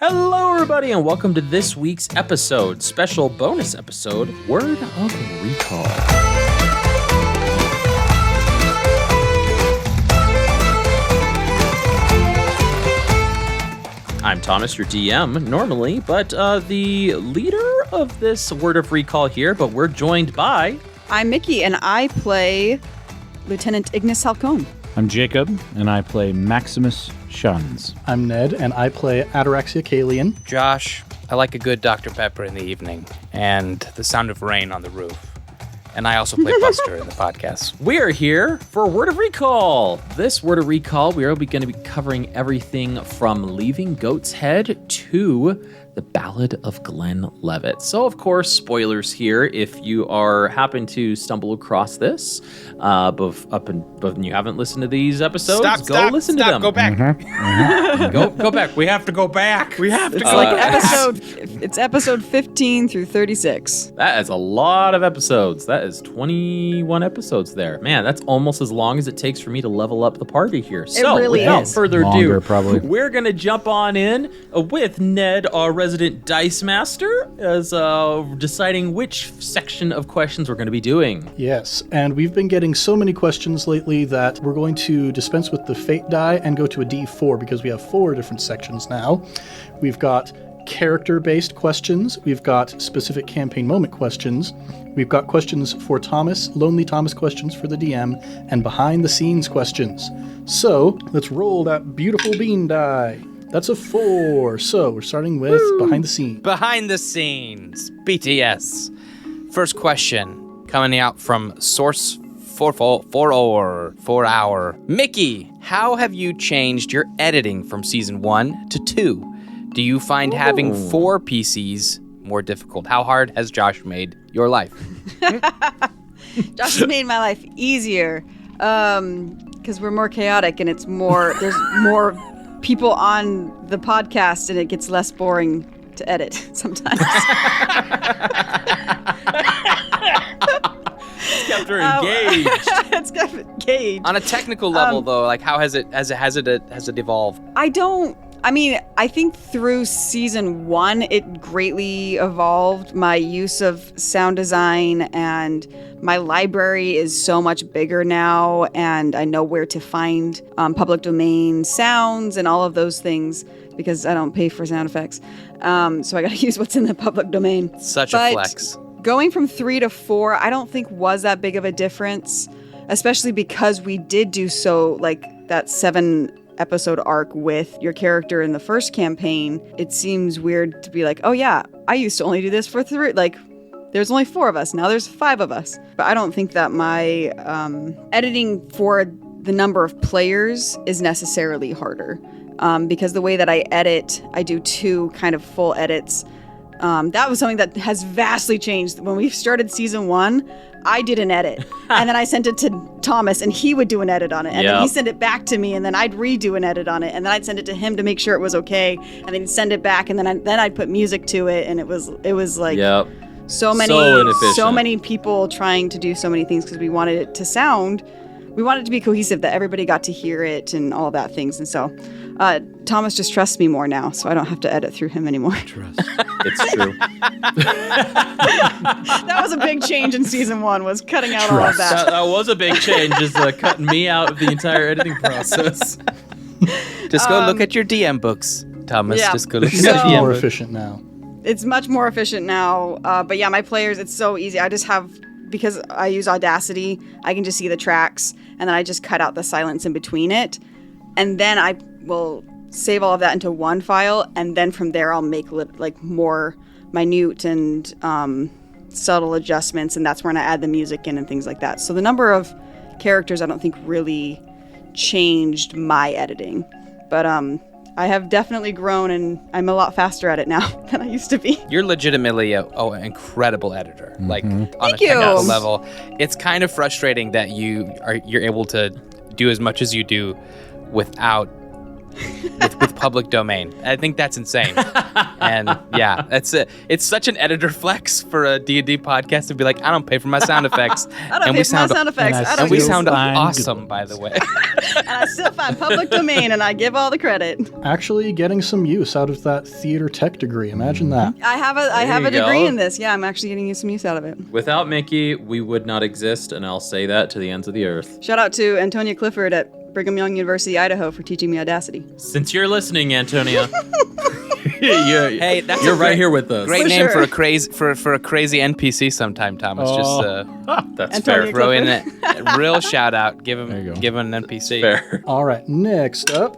Hello, everybody, and welcome to this week's episode, special bonus episode, Word of Recall. I'm Thomas, your DM, normally, but the leader of this Word of Recall here, but we're joined by... I'm Mickey, and I play Lieutenant Ignis Halcone. I'm Jacob, and I play Maximus Shuns. I'm Ned, and I play Ataraxia Kalian. Josh, I like a good Dr. Pepper in the evening, and the sound of rain on the roof. And I also play Buster in the podcast. We are here for Word of Recall. This Word of Recall, we are going to be covering everything from leaving Goatshead to the Ballad of Glenlivet. So, of course, spoilers here. If you happen to stumble across this, and you haven't listened to these episodes, go listen to them. Go back. Go back. We have to go back. We have to It's like it's episode 15 through 36. That is a lot of episodes. That is 21 episodes there. Man, that's almost as long as it takes for me to level up the party here. So, really without is. further Longer, ado, probably. we're going to jump on in with Ned, our resident dice master, as deciding which section of questions we're going to be doing. Yes, and we've been getting so many questions lately that we're going to dispense with the fate die and go to a D4 because we have 4 different sections now. We've got character-based questions, we've got specific campaign moment questions, we've got questions for Thomas, Lonely Thomas questions for the DM, and behind-the-scenes questions. So, let's roll that beautiful bean die. That's a 4. So, we're starting with behind the scenes. Behind the scenes, BTS. First question, coming out from Source 4 hour. Mickey, how have you changed your editing from season 1 to 2? Do you find having 4 PCs more difficult? How hard has Josh made your life? Josh has made my life easier because we're more chaotic and there's more people on the podcast and it gets less boring to edit sometimes. It's kept her engaged. It's kept engaged. On a technical level, though, like how has it evolved? I think through season 1, it greatly evolved. My use of sound design and my library is so much bigger now, and I know where to find public domain sounds and all of those things because I don't pay for sound effects. So I got to use what's in the public domain. Such a flex. Going from 3 to 4, I don't think was that big of a difference, especially because we did do so like that 7-episode arc with your character in the first campaign. It seems weird to be like, oh yeah, I used to only do this for 3. Like, there's only 4 of us. Now there's 5 of us. But I don't think that my editing for the number of players is necessarily harder. Because the way that I edit, I do 2 kind of full edits. That was something that has vastly changed. When we started season 1, I did an edit, and then I sent it to Thomas, and he would do an edit on it, and then he sent it back to me, and then I'd redo an edit on it, and then I'd send it to him to make sure it was okay, and then he'd send it back, and then I'd put music to it, and it was like so many people trying to do so many things because we wanted it to sound. We wanted it to be cohesive, that everybody got to hear it and all of that things. And so Thomas just trusts me more now, so I don't have to edit through him anymore. Trust. It's true. That was a big change in season 1, was cutting out all of that. That was a big change, is cutting me out of the entire editing process. Just go look at your DM books, Thomas. Yeah. Just go look at It's your much DM more books. efficient now. It's much more efficient now. But yeah, my players, it's so easy. I just have, because I use Audacity, I can just see the tracks, and then I just cut out the silence in between it. And then I will save all of that into one file, and then from there I'll make like more minute and subtle adjustments, and that's when I add the music in and things like that. So the number of characters I don't think really changed my editing. But I have definitely grown, and I'm a lot faster at it now than I used to be. You're legitimately an incredible editor. Like on Thank a technical you. level, it's kind of frustrating that you're able to do as much as you do without with public domain. I think that's insane. And yeah, it's such an editor flex for a D&D podcast to be like, I don't pay for my sound effects. I don't pay for my sound effects. And we sound awesome, by the way. And I still find public domain, and I give all the credit. Actually getting some use out of that theater tech degree. Imagine that. I have a you degree go. in this. Yeah, I'm actually getting some use out of it. Without Mickey, we would not exist, and I'll say that to the ends of the earth. Shout out to Antonia Clifford at Brigham Young University, Idaho, for teaching me Audacity. Since you're listening, Antonia, Hey, that's you're a right great- here with us. Great For name sure. for a crazy NPC sometime, Thomas. That's Antonia fair. Throw in a real shout out. Give There you him go. give him an NPC. Fair. All right, next up,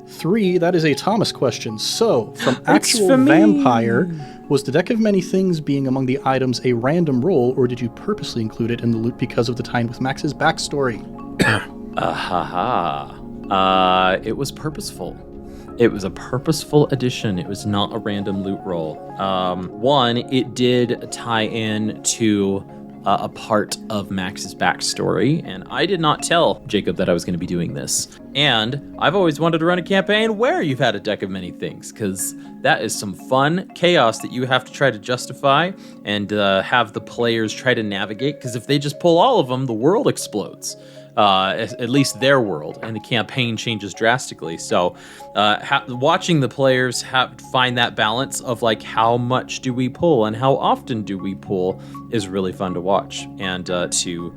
3. That is a Thomas question. So, from for actual me. vampire, was the deck of many things being among the items a random roll, or did you purposely include it in the loot because of the tie-in with Max's backstory? It was purposeful. It was a purposeful addition. It was not a random loot roll. One, it did tie in to a part of Max's backstory, and I did not tell Jacob that I was going to be doing this. And I've always wanted to run a campaign where you've had a deck of many things, because that is some fun chaos that you have to try to justify and have the players try to navigate, because if they just pull all of them, the world explodes. At least their world, and the campaign changes drastically. So watching the players find that balance of like how much do we pull and how often do we pull is really fun to watch, and to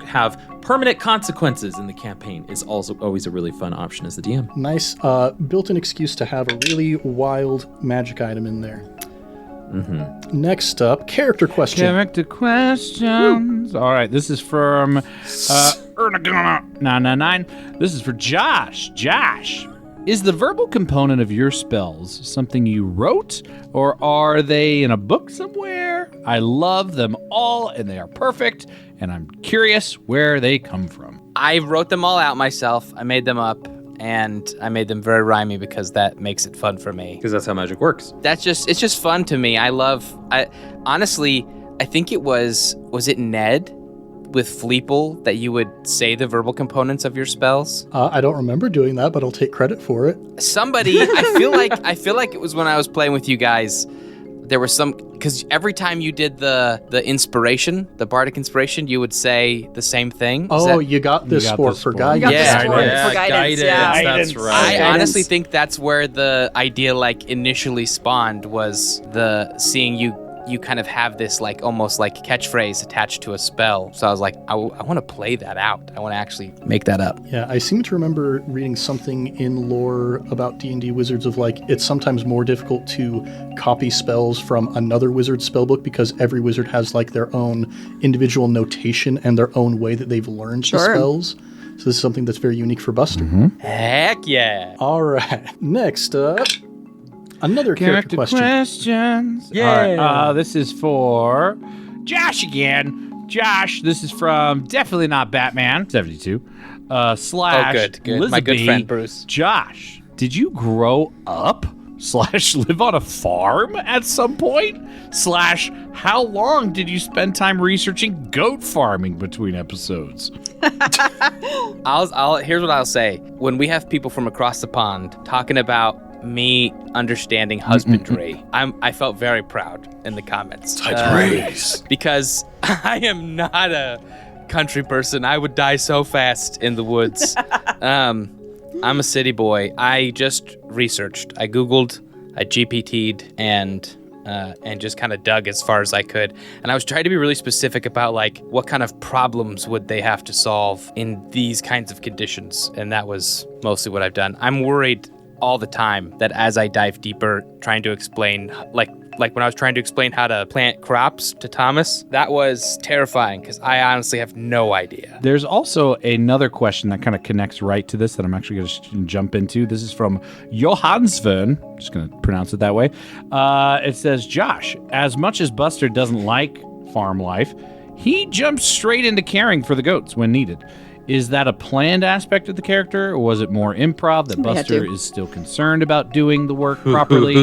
have permanent consequences in the campaign is also always a really fun option as the DM. Nice built-in excuse to have a really wild magic item in there. Next up, character question. Character questions. All right, this is from Ernagana 999. This is for Josh. Josh, is the verbal component of your spells something you wrote, or are they in a book somewhere? I love them all, and they are perfect, and I'm curious where they come from. I wrote them all out myself. I made them up, and I made them very rhymey because that makes it fun for me. Because that's how magic works. It's just fun to me. I honestly, I think it was it Ned with Fleeple that you would say the verbal components of your spells? I don't remember doing that, but I'll take credit for it. Somebody, I feel like it was when I was playing with you guys. There was some, because every time you did the inspiration, the bardic inspiration, you would say the same thing. You got this for You guidance. got Yeah, this for guidance. Yeah. That's I right. Guidance. honestly think that's where the idea like initially spawned, was the seeing you kind of have this like almost like catchphrase attached to a spell. So I was like, I want to play that out. I want to actually make that up. Yeah, I seem to remember reading something in lore about D&D wizards of like, it's sometimes more difficult to copy spells from another wizard's spellbook because every wizard has like their own individual notation and their own way that they've learned the Sure. spells. So this is something that's very unique for Buster. Heck yeah. All right, next up, another character question. questions. Yeah. All right, this is for Josh again. Josh, this is from Definitely Not Batman 72 slash good. My good Elizabeth. friend Bruce. Josh, did you grow up slash live on a farm at some point? Slash, how long did you spend time researching goat farming between episodes? Here's what I'll say. When we have people from across the pond talking about me understanding husbandry, I felt very proud in the comments. Because I am not a country person. I would die so fast in the woods. I'm a city boy. I just researched. I Googled, I GPT'd, and just kind of dug as far as I could. And I was trying to be really specific about like what kind of problems would they have to solve in these kinds of conditions. And that was mostly what I've done. I'm worried all the time that as I dive deeper, trying to explain, like when I was trying to explain how to plant crops to Thomas, that was terrifying because I honestly have no idea. There's also another question that kind of connects right to this that I'm actually going to jump into. This is from Johansson. Just going to pronounce it that way. It says, Josh, as much as Buster doesn't like farm life, he jumps straight into caring for the goats when needed. Is that a planned aspect of the character, or was it more improv that They had Buster to. is still concerned about doing the work properly,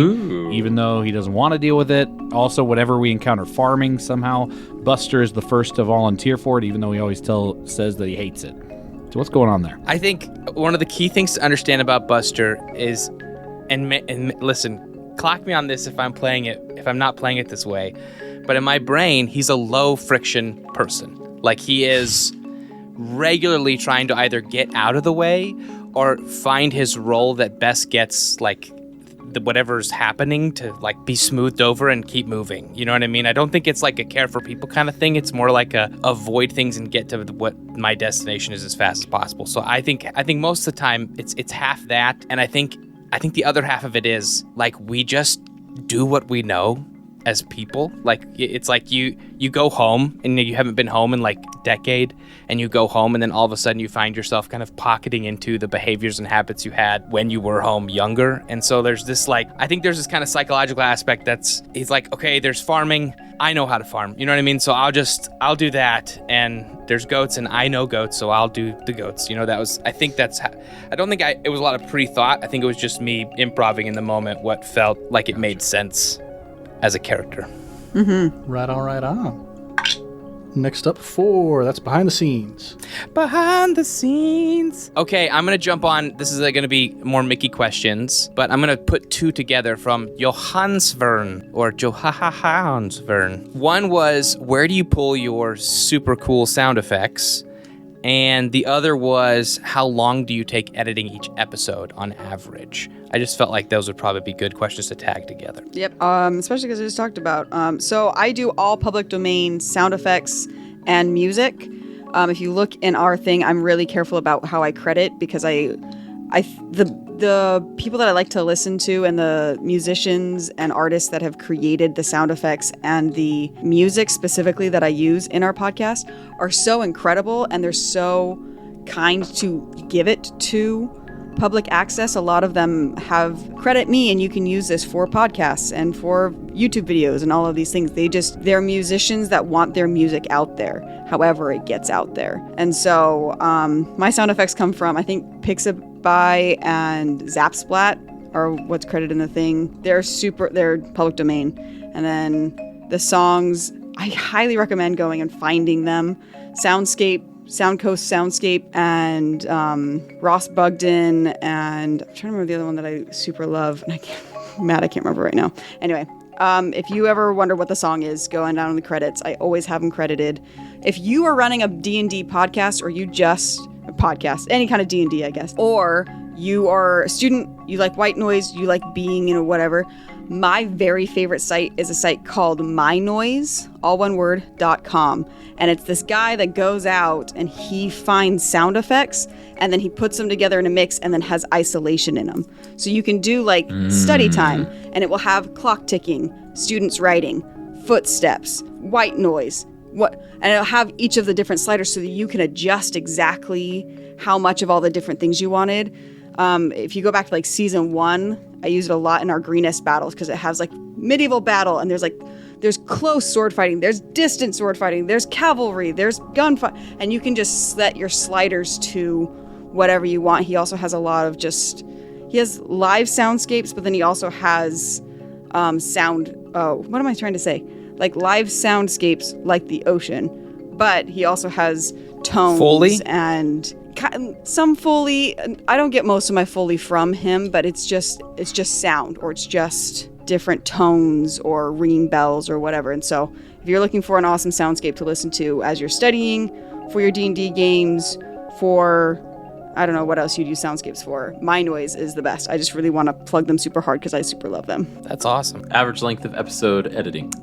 even though he doesn't want to deal with it? Also, whenever we encounter farming, somehow Buster is the first to volunteer for it, even though he always says that he hates it. To So what's going on there? I think one of the key things to understand about Buster is, and listen, clock me on this if I'm not playing it this way, but in my brain, he's a low friction person. Like he is regularly trying to either get out of the way or find his role that best gets like whatever's happening to like be smoothed over and keep moving. You know what I mean? I don't think it's like a care for people kind of thing. It's more like a avoid things and get to what my destination is as fast as possible. So I think most of the time it's half that, and I think the other half of it is like we just do what we know as people. Like it's like you go home and you haven't been home in like a decade, and you go home and then all of a sudden you find yourself kind of pocketing into the behaviors and habits you had when you were home younger. And so there's this like, I think there's this kind of psychological aspect he's like, okay, there's farming, I know how to farm, you know what I mean? So I'll do that, and there's goats and I know goats, so I'll do the goats. You know, I don't think it was a lot of pre-thought. I think it was just me improvising in the moment what felt like it made sense as a character. Mm-hmm. Right on. Next up, 4. That's behind the scenes. Behind the scenes. Okay, I'm going to jump on. This is going to be more Mickey questions, but I'm going to put 2 together from Johansvern or Johansvern. One was, where do you pull your super cool sound effects? And the other was, how long do you take editing each episode on average? I just felt like those would probably be good questions to tag together. Yep, especially because I just talked about. So I do all public domain sound effects and music. If you look in our thing, I'm really careful about how I credit, because the people that I like to listen to and the musicians and artists that have created the sound effects and the music specifically that I use in our podcast are so incredible, and they're so kind to give it to public access. A lot of them have credit me, and you can use this for podcasts and for YouTube videos and all of these things. They're musicians that want their music out there, however it gets out there. And so my sound effects come from, I think, Pixabay and Zapsplat are what's credited in the thing. They're public domain. And then the songs, I highly recommend going and finding them. Soundcoast Soundscape, and Ross Bugden, and I'm trying to remember the other one that I super love, and I can't remember right now. Anyway, if you ever wonder what the song is, go on down in the credits. I always have them credited. If you are running a D&D podcast, or any kind of D&D, I guess, or you are a student, you like white noise, you like being, whatever, my very favorite site is a site called mynoise, all one word, .com. And it's this guy that goes out and he finds sound effects, and then he puts them together in a mix and then has isolation in them. So you can do like study time, and it will have clock ticking, students writing, footsteps, white noise, and it'll have each of the different sliders so that you can adjust exactly how much of all the different things you wanted. If you go back to like season 1, I use it a lot in our greenest battles, because it has like medieval battle, and there's close sword fighting, there's distant sword fighting, there's cavalry, there's gunfight, and you can just set your sliders to whatever you want. He also has a lot of he has live soundscapes, but then he also has what am I trying to say? Like live soundscapes like the ocean, but he also has tones Foley? And some Foley. I don't get most of my Foley from him, but it's just sound, or it's just different tones or ringing bells or whatever. And so if you're looking for an awesome soundscape to listen to as you're studying, for your D&D games, for I don't know what else you'd use soundscapes for, mynoise is the best. I just really want to plug them super hard because I super love them. That's awesome. Average length of episode editing.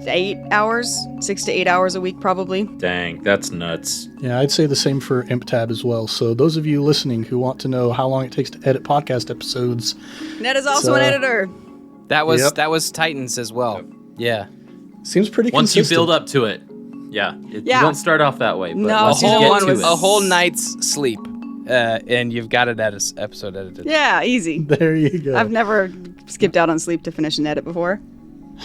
8 hours, 6 to 8 hours a week, probably. Dang, that's nuts. Yeah, I'd say the same for ImpTab as well. So those of you listening who want to know how long it takes to edit podcast episodes, Ned is also an editor. That was Titans as well. Yeah. Seems pretty Once consistent. you build up to it. Yeah. You don't start off that way. But No, once you season get one to was it. A whole night's sleep, and you've got an episode edited. Yeah, easy. There you go. I've never skipped out on sleep to finish an edit before.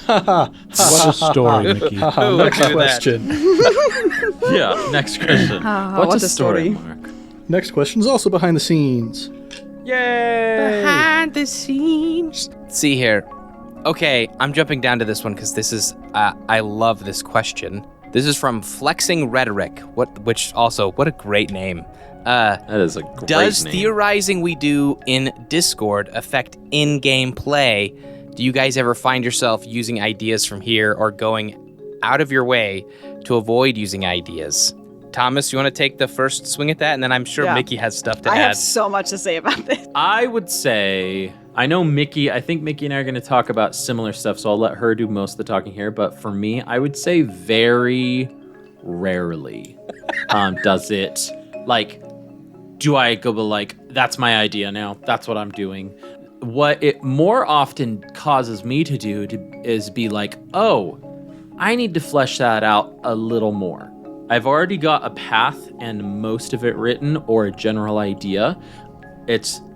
What a story, Mickey. Next question. Yeah, next question. What's a story, Mark? Next question is also behind the scenes. Yay! Behind the scenes. See here. Okay, I'm jumping down to this one because this is, I love this question. This is from Flexing Rhetoric. What a great name. That is a great Does name. theorizing we do in Discord affect in-game play? Do you guys ever find yourself using ideas from here or going out of your way to avoid using ideas? Thomas, you want to take the first swing at that? And then I'm sure Mickey has stuff to I add. have so much to say about this. I would say, I think Mickey and I are going to talk about similar stuff, so I'll let her do most of the talking here. But for me, I would say very rarely does it, like, do I go like, that's my idea now, that's what I'm doing. What it more often causes me to do is be like, oh, I need to flesh that out a little more. I've already got a path and most of it written or a general idea.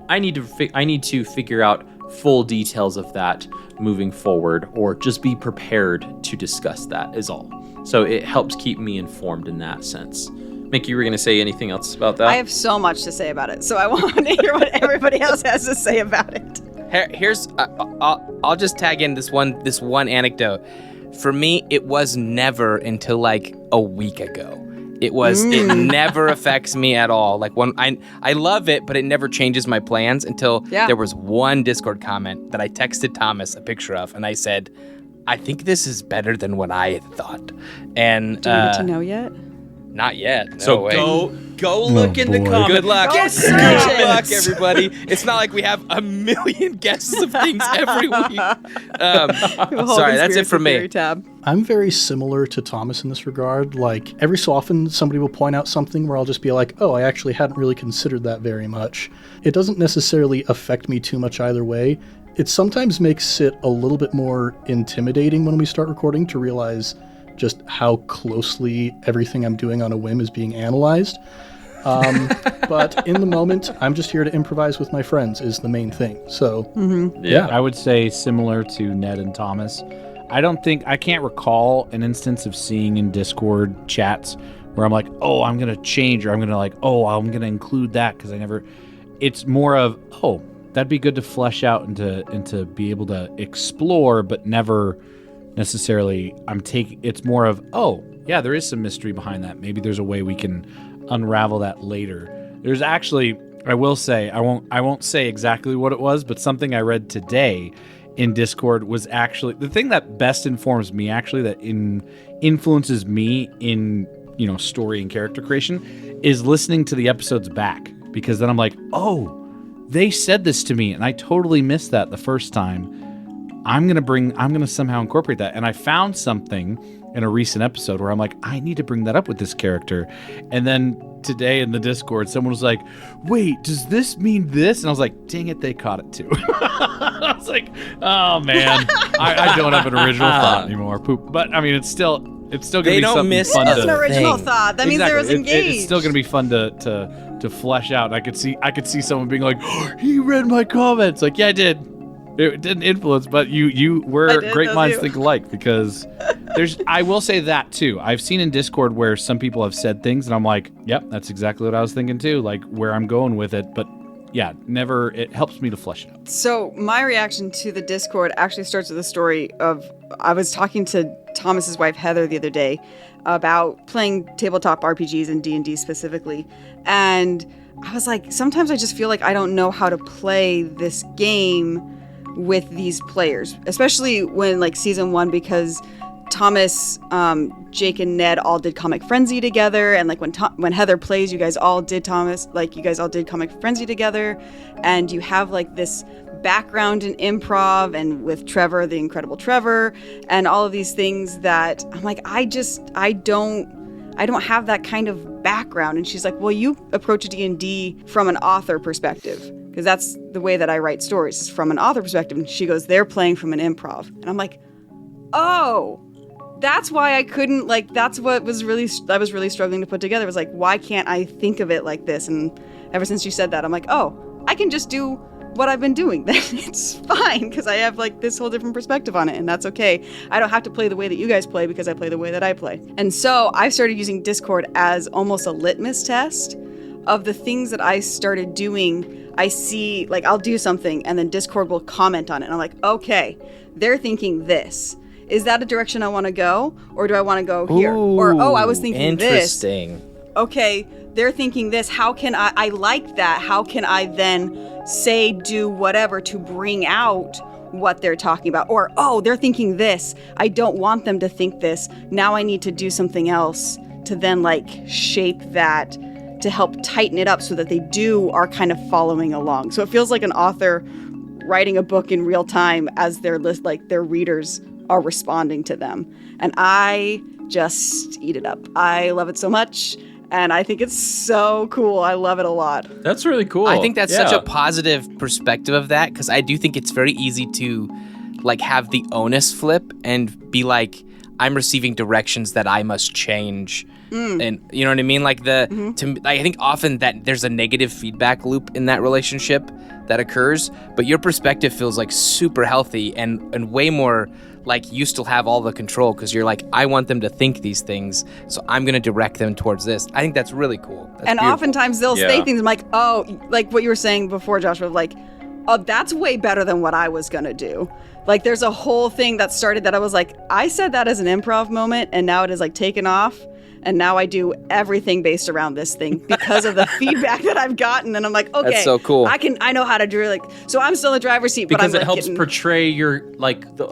I need to figure out full details of that moving forward, or just be prepared to discuss that is all. So it helps keep me informed in that sense. Mickey, you were going to say anything else about that? I have so much to say about it, so I want to hear what everybody else has to say about it. Here's I'll just tag in this one anecdote. For me, it was never until like a week ago. It never affects me at all. Like when I love it, but it never changes my plans until there was one Discord comment that I texted Thomas a picture of, and I said, I think this is better than what I had thought. And Do we get to know yet? Not yet. No So way. go look in the boy. comments. Good luck. Yes, Good sir. luck, everybody. It's not like we have a million guesses of things every week. Sorry, that's it for me. Tab. I'm very similar to Thomas in this regard. Like, every so often somebody will point out something where I'll just be like, oh, I actually hadn't really considered that very much. It doesn't necessarily affect me too much either way. It sometimes makes it a little bit more intimidating when we start recording to realize just how closely everything I'm doing on a whim is being analyzed. But in the moment, I'm just here to improvise with my friends is the main thing. So, Yeah. I would say similar to Ned and Thomas. I can't recall an instance of seeing in Discord chats where I'm like, oh, I'm going to change, or I'm going to include that because it's more of, oh, that'd be good to flesh out and to be able to explore, but never necessarily it's more of, oh, yeah, there is some mystery behind that. Maybe there's a way we can unravel that later. There's actually, I will say, I won't say exactly what it was, but something I read today in Discord was actually the thing that best informs me, actually, that influences me in, story and character creation, is listening to the episodes back, because then I'm like, oh, they said this to me and I totally missed that the first time. I'm going to somehow incorporate that. And I found something in a recent episode where I'm like, I need to bring that up with this character. And then today in the Discord, someone was like, wait, does this mean this? And I was like, dang it, they caught it too. I was like, oh man, I don't have an original thought anymore. Poop. But I mean, it's still going to be something fun. That's an the original thing. thought. That means there was engaged. It's still going to be fun to flesh out. And I could see someone being like, oh, he read my comments. Like, yeah, I did. It didn't influence, but you were great minds think alike, because I will say that too. I've seen in Discord where some people have said things and I'm like, yep, that's exactly what I was thinking too, like where I'm going with it. But yeah, it helps me to flesh it out. So my reaction to the Discord actually starts with the story of, I was talking to Thomas's wife, Heather, the other day about playing tabletop RPGs and D&D specifically. And I was like, sometimes I just feel like I don't know how to play this game with these players, especially when like season 1, because Thomas, Jake, and Ned all did Comic Frenzy together, and like when Heather plays, you guys all did Comic Frenzy together, and you have like this background in improv, and with Trevor, the incredible Trevor, and all of these things that I'm like, I don't have that kind of background. And she's like, well, you approach D&D from an author perspective, because that's the way that I write stories, is from an author perspective. And she goes, they're playing from an improv. And I'm like, oh, that's why I couldn't, like, that's what I was really struggling to put together. It was like, why can't I think of it like this? And ever since you said that, I'm like, oh, I can just do what I've been doing. Then it's fine, because I have like this whole different perspective on it, and that's okay. I don't have to play the way that you guys play because I play the way that I play. And so I started using Discord as almost a litmus test of the things that I started doing. I see, like, I'll do something and then Discord will comment on it, and I'm like, okay, they're thinking this. is that a direction I want to go? Or do I want to go here? Or, oh, I was thinking this. Interesting. Okay, they're thinking this. How can I like that. How can I then say, do whatever to bring out what they're talking about? Or, oh, they're thinking this. I don't want them to think this. Now I need to do something else to then like shape that to help tighten it up so that they are kind of following along. So it feels like an author writing a book in real time as their readers are responding to them. And I just eat it up. I love it so much. And I think it's so cool. I love it a lot. That's really cool. I think that's such a positive perspective of that, because I do think it's very easy to like have the onus flip and be like, I'm receiving directions that I must change. And you know what I mean? Like I think often that there's a negative feedback loop in that relationship that occurs, but your perspective feels like super healthy and way more like you still have all the control, because you're like, I want them to think these things, so I'm going to direct them towards this. I think that's really cool. That's and beautiful. oftentimes they'll say things I'm like, oh, like what you were saying before, Joshua, like, oh, that's way better than what I was going to do. Like there's a whole thing that started that I was like, I said that as an improv moment, and now it is like taken off. And now I do everything based around this thing because of the feedback that I've gotten. And I'm like, okay, that's so cool. I know how to do it. Like, so I'm still in the driver's seat, because but I'm it helps portray your like the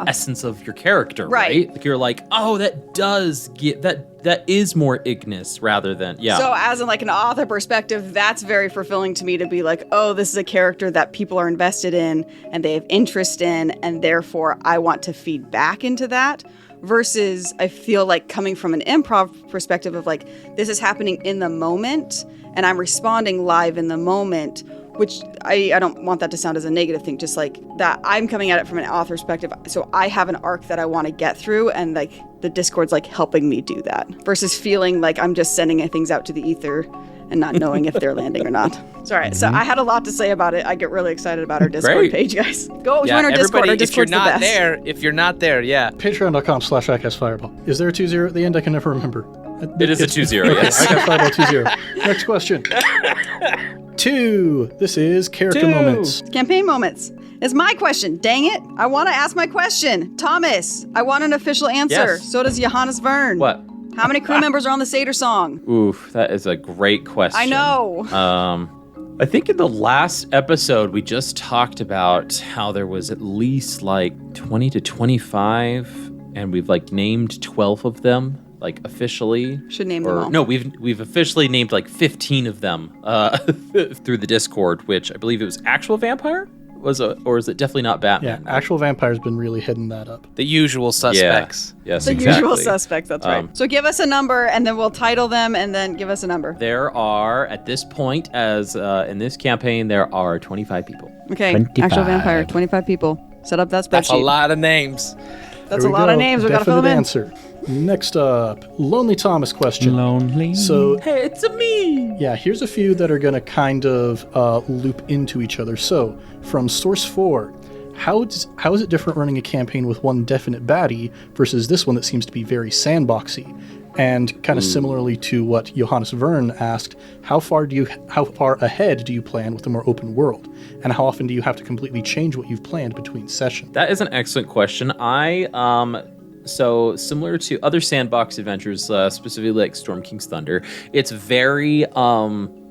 essence of your character, right? Like you're like, oh, that does get that is more Ignis rather than So as in like an author perspective, that's very fulfilling to me to be like, oh, this is a character that people are invested in and they have interest in, and therefore I want to feed back into that. Versus I feel like coming from an improv perspective of like, this is happening in the moment and I'm responding live in the moment, which I don't want that to sound as a negative thing, just like that I'm coming at it from an author perspective. So I have an arc that I want to get through, and like the Discord's like helping me do that versus feeling like I'm just sending things out to the ether and not knowing if they're landing or not. Sorry. So I had a lot to say about it. I get really excited about our Discord page, guys. Go join our Discord. Our Discord's the best. If you're not there, Patreon.com/ICASTfireball. Is there a 20 at the end? I can never remember. It is a 20, yes. ICASTfireball 20. Next question. 2. This is character moments. Campaign moments. It's my question. Dang it. I want to ask my question. Thomas, I want an official answer. Yes. So does Johannes Vern. What? How many crew members are on the Satyr song? Oof, that is a great question. I know. I think in the last episode, we just talked about how there was at least like 20 to 25, and we've like named 12 of them, like officially. Should name them all. No, we've officially named like 15 of them through the Discord, which I believe it was actual vampire. Or is it definitely not Batman? Yeah, actual vampire's been really hitting that up. The usual suspects. Yeah. Yes, the exactly. usual suspects, that's right. So give us a number, and then we'll title them, and then give us a number. There are, at this point, as in this campaign, there are 25 people. Okay, 25. actual vampire, 25 people. Set up that spreadsheet. That's a lot of names. That's a lot of names. We've got to fill them in. Answer. Next up, Lonely Thomas question. Lonely. So, Hey, it's a me! yeah, here's a few that are going to kind of loop into each other. So, from Source 4, how is it different running a campaign with one definite baddie versus this one that seems to be very sandboxy? And kind of similarly to what Johannes Vern asked, how far ahead do you plan with a more open world? And how often do you have to completely change what you've planned between sessions? That is an excellent question. So similar to other sandbox adventures, specifically like Storm King's Thunder, it's very,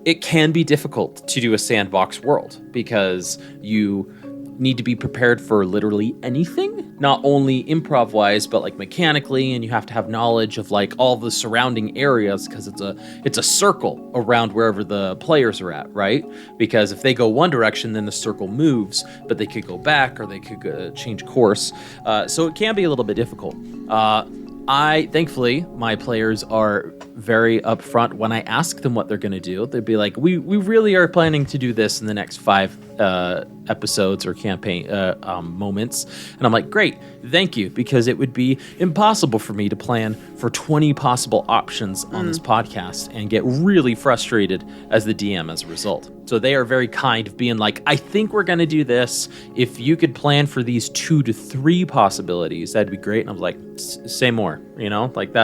it can be difficult to do a sandbox world because you need to be prepared for literally anything, not only improv-wise, but like mechanically, and you have to have knowledge of like all the surrounding areas because it's a circle around wherever the players are at, right? Because if they go one direction, then the circle moves, but they could go back or they could change course. So it can be a little bit difficult. Thankfully, my players are very upfront when I ask them what they're going to do. They'd be like, we really are planning to do this in the next 5 episodes or campaign moments. And I'm like, great, thank you, because it would be impossible for me to plan for 20 possible options on this podcast and get really frustrated as the DM as a result. So they are very kind of being like, I think we're going to do this. If you could plan for these 2 to 3 possibilities, that'd be great. And I was like, say more, like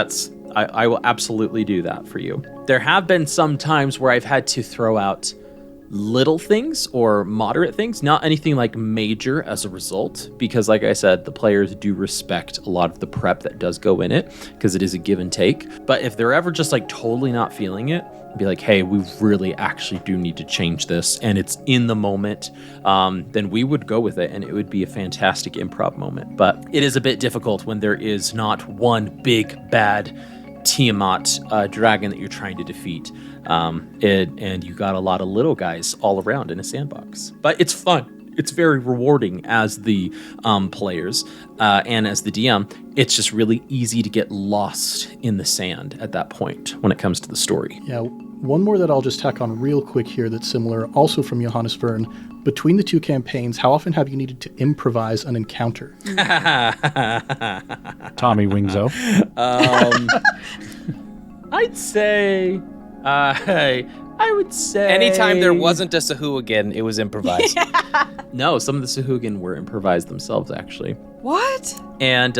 I will absolutely do that for you. There have been some times where I've had to throw out little things or moderate things, not anything like major as a result, because like I said, the players do respect a lot of the prep that does go in it, because it is a give and take. But if they're ever just like totally not feeling it, be like, hey, we really actually do need to change this, and it's in the moment, then we would go with it, and it would be a fantastic improv moment. But it is a bit difficult when there is not one big bad Tiamat dragon that you're trying to defeat, and you got a lot of little guys all around in a sandbox. But it's fun. It's very rewarding as the players and as the DM. It's just really easy to get lost in the sand at that point when it comes to the story. Yeah, one more that I'll just tack on real quick here that's similar, also from Johannes Vern. Between the two campaigns, how often have you needed to improvise an encounter? Tommy Wingzo. I'd say... I would say... Anytime there wasn't a Sahuagin, it was improvised. No, some of the Sahuagin were improvised themselves, actually. What? And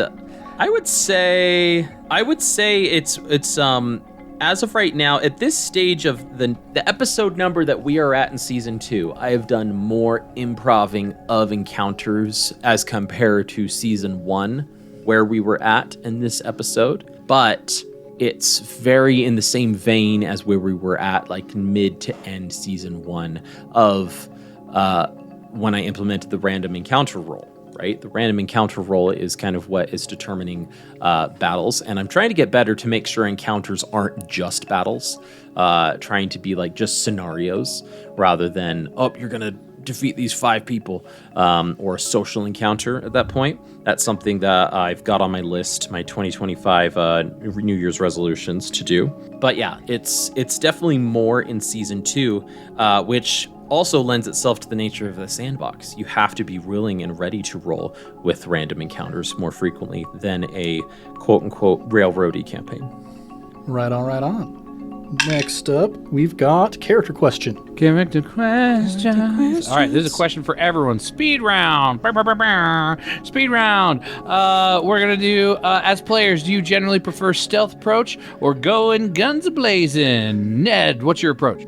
I would say it's as of right now, at this stage of the episode number that we are at in season 2, I have done more improving of encounters as compared to season 1, where we were at in this episode. But it's very in the same vein as where we were at, like mid to end season 1 of when I implemented the random encounter roll. Right? The random encounter roll is kind of what is determining battles, and I'm trying to get better to make sure encounters aren't just battles, trying to be like just scenarios rather than, oh, you're going to defeat these 5 people, or a social encounter at that point. That's something that I've got on my list, my 2025 New Year's resolutions to do. But yeah, it's definitely more in season 2, which also lends itself to the nature of the sandbox. You have to be willing and ready to roll with random encounters more frequently than a quote-unquote railroady campaign. Right on, right on. Next up, we've got character question. Character questions. All right, this is a question for everyone. Speed round. Speed round. We're going to do, as players, do you generally prefer stealth approach or going guns a-blazing? Ned, what's your approach?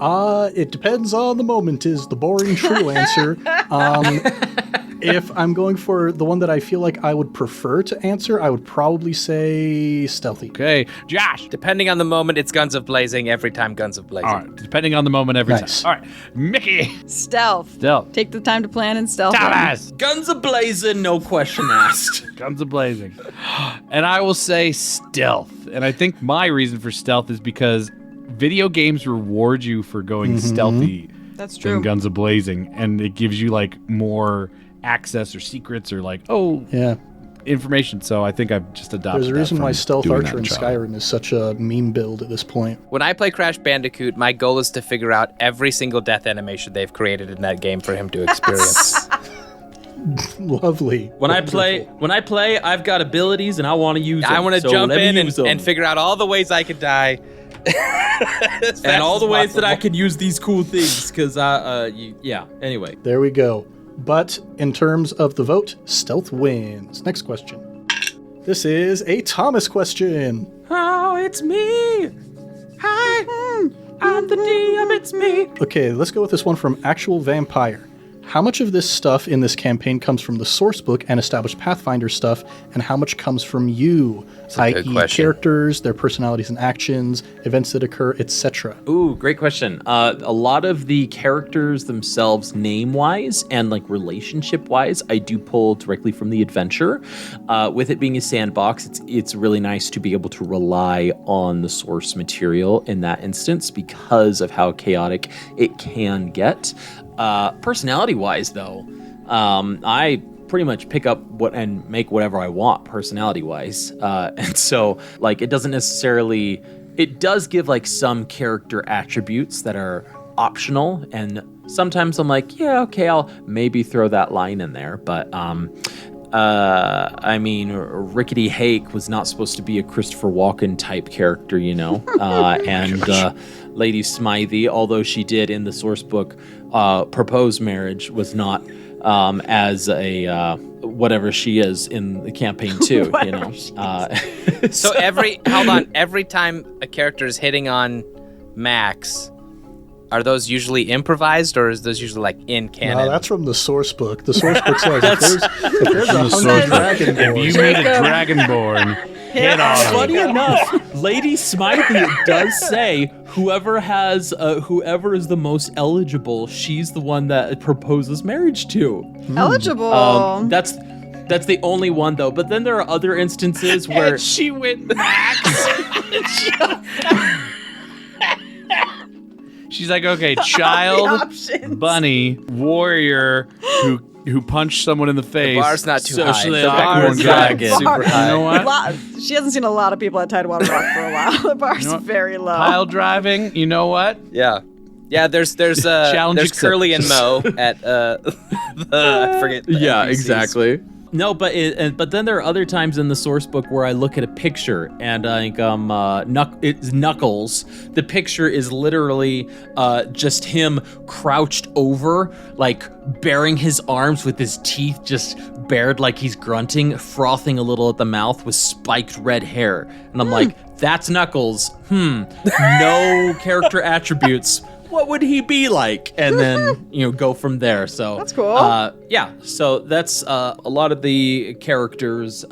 It depends on the moment is the boring true answer. If I'm going for the one that I feel like I would prefer to answer, I would probably say stealthy. Okay, Josh. Depending on the moment, it's guns of blazing every time guns of blazing. All right, depending on the moment every Nice. time. All right, Mickey. Stealth. Stealth. Take the time to plan and stealth. Thomas. Guns a-blazing, no question asked. Guns a-blazing. And I will say stealth. And I think my reason for stealth is because video games reward you for going stealthy. That's true. Than guns a-blazing, and it gives you like more access or secrets or like Yeah. information. So I think I've just adopted. There's a reason why Stealth doing Archer in that trial. Skyrim is such a meme build at this point. When I play Crash Bandicoot, my goal is to figure out every single death animation they've created in that game for him to experience. Lovely. When I play, I've got abilities and I want to use them. I want to so jump let me in use them. and figure out all the ways I could die. and all the ways that I could use these cool things, because anyway. There we go. But in terms of the vote, Stealth wins. Next question. This is a Thomas question. Oh, it's me. Hi, I'm the DM, it's me. Okay, let's go with this one from Actual Vampire. How much of this stuff in this campaign comes from the source book and established Pathfinder stuff, and how much comes from you, i.e. characters, their personalities and actions, events that occur, etc.? Ooh, great question. A lot of the characters themselves, name-wise and like relationship-wise, I do pull directly from the adventure. With it being a sandbox, it's really nice to be able to rely on the source material in that instance because of how chaotic it can get. Personality-wise, though, I pretty much pick up and make whatever I want personality-wise. And so, like, it doesn't necessarily... It does give, like, some character attributes that are optional, and sometimes I'm like, yeah, okay, I'll maybe throw that line in there, but... I mean, Rickety Hake was not supposed to be a Christopher Walken type character, you know, and Lady Smythe, although she did in the source book propose marriage, was not as a whatever she is in the campaign too, you know. So every time a character is hitting on Max, Are those usually improvised, or is those usually like in canon? No, that's from the source book. The source book says if there's a The hungry source book. dragonborn, If you meet a dragonborn, hit on him. Funny enough, Lady Smiley does say whoever is the most eligible, she's the one that proposes marriage to. Eligible. That's the only one though. But then there are other instances where And she went Max. She's like, okay, child, options. bunny, warrior, who punched someone in the face. The bar's not too Socially high. awkward dragon. Super high. You know what? She hasn't seen a lot of people at Tidewater Rock for a while. The bar's You know what? very low. Pile driving. You know what? Yeah. There's Challenge there's accepted. Curly and Mo at I forget. the yeah, NPCs. exactly. No, but then there are other times in the source book where I look at a picture and like it's Knuckles. The picture is literally just him crouched over, like baring his arms with his teeth just bared like he's grunting, frothing a little at the mouth with spiked red hair. And I'm like, that's Knuckles. No character attributes. What would he be like? And then, go from there. So That's cool. Yeah, so that's a lot of the characters.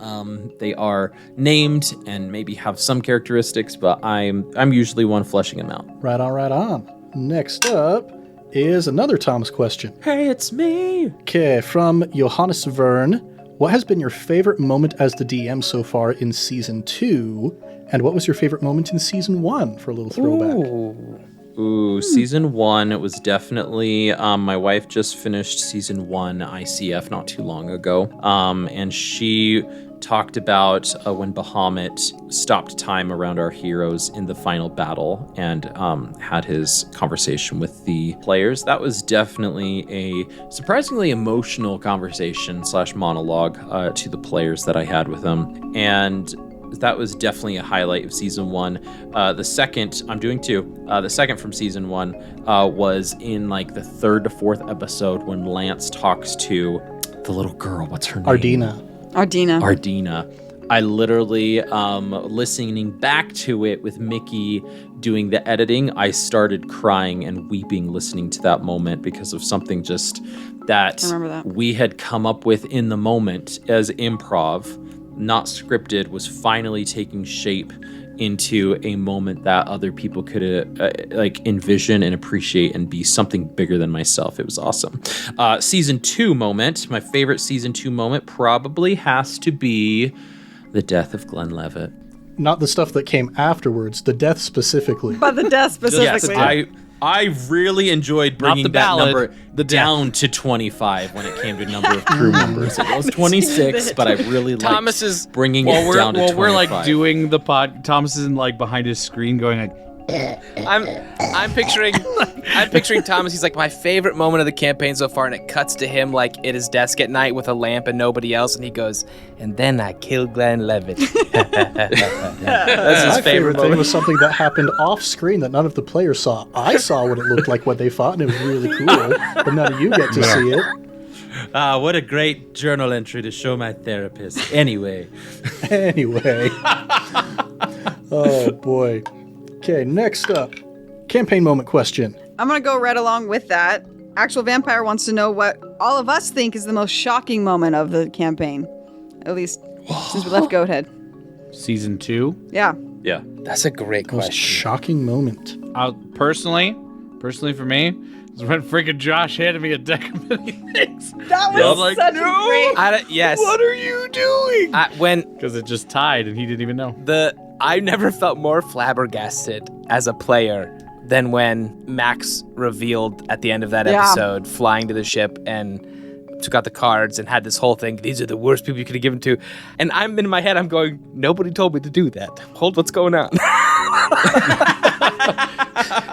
They are named and maybe have some characteristics, but I'm usually one fleshing them out. right on. Next up is another Thomas question. Hey, it's me. Okay, from Johannes Vern. What has been your favorite moment as the DM so far in Season 2? And what was your favorite moment in Season 1 for a little throwback? Ooh, Season 1, it was definitely, my wife just finished Season 1 ICF not too long ago, and she talked about when Bahamut stopped time around our heroes in the final battle and had his conversation with the players. That was definitely a surprisingly emotional conversation / monologue to the players that I had with them, and that was definitely a highlight of Season 1. The second, I'm doing 2. The second from Season 1 was in like the 3rd to 4th episode when Lance talks to the little girl. What's her name? Ardina. I literally, listening back to it with Mickey doing the editing, I started crying and weeping listening to that moment because of something just that, I remember that. we had come up with in the moment as improv, not scripted, was finally taking shape into a moment that other people could envision and appreciate and be something bigger than myself. It was awesome. Season 2 moment, my favorite Season 2 moment probably has to be the death of Glenn-Levitt. Not the stuff that came afterwards, the death specifically. But the death specifically. Yes, I really enjoyed bringing the that ballad, number the down to 25 when it came to number of crew members. It was 26, but I really Thomas liked is- bringing it down to 25. we're like doing the pod, Thomas is like behind his screen going like, I'm picturing Thomas. He's like, my favorite moment of the campaign so far, and it cuts to him like at his desk at night with a lamp and nobody else, and he goes, and then I killed Glenn-Levitt. That's his My favorite thing moment. was something that happened off screen that none of the players saw. I saw what it looked like when they fought, and it was really cool, but none of you get to see it. What a great journal entry to show my therapist. Anyway. Anyway. Oh, boy. Okay, next up. Campaign moment question. I'm going to go right along with that. Actual Vampire wants to know what all of us think is the most shocking moment of the campaign. At least since we left Goatshead. Season 2. Yeah. Yeah. That's a great Most question. shocking moment. Personally for me, is when freaking Josh handed me a deck of many things. That was I was like, such no! a great... Yes. What are you doing? When Because it just tied and he didn't even know. I never felt more flabbergasted as a player than when Max revealed at the end of that Yeah. episode, flying to the ship and took out the cards and had this whole thing. These are the worst people you could have given to. And I'm in my head, I'm going, nobody told me to do that. Hold, what's going on?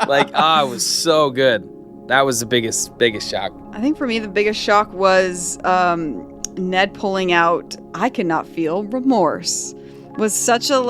It was so good. That was the biggest shock. I think for me, the biggest shock was Ned pulling out, I cannot feel remorse. Was such a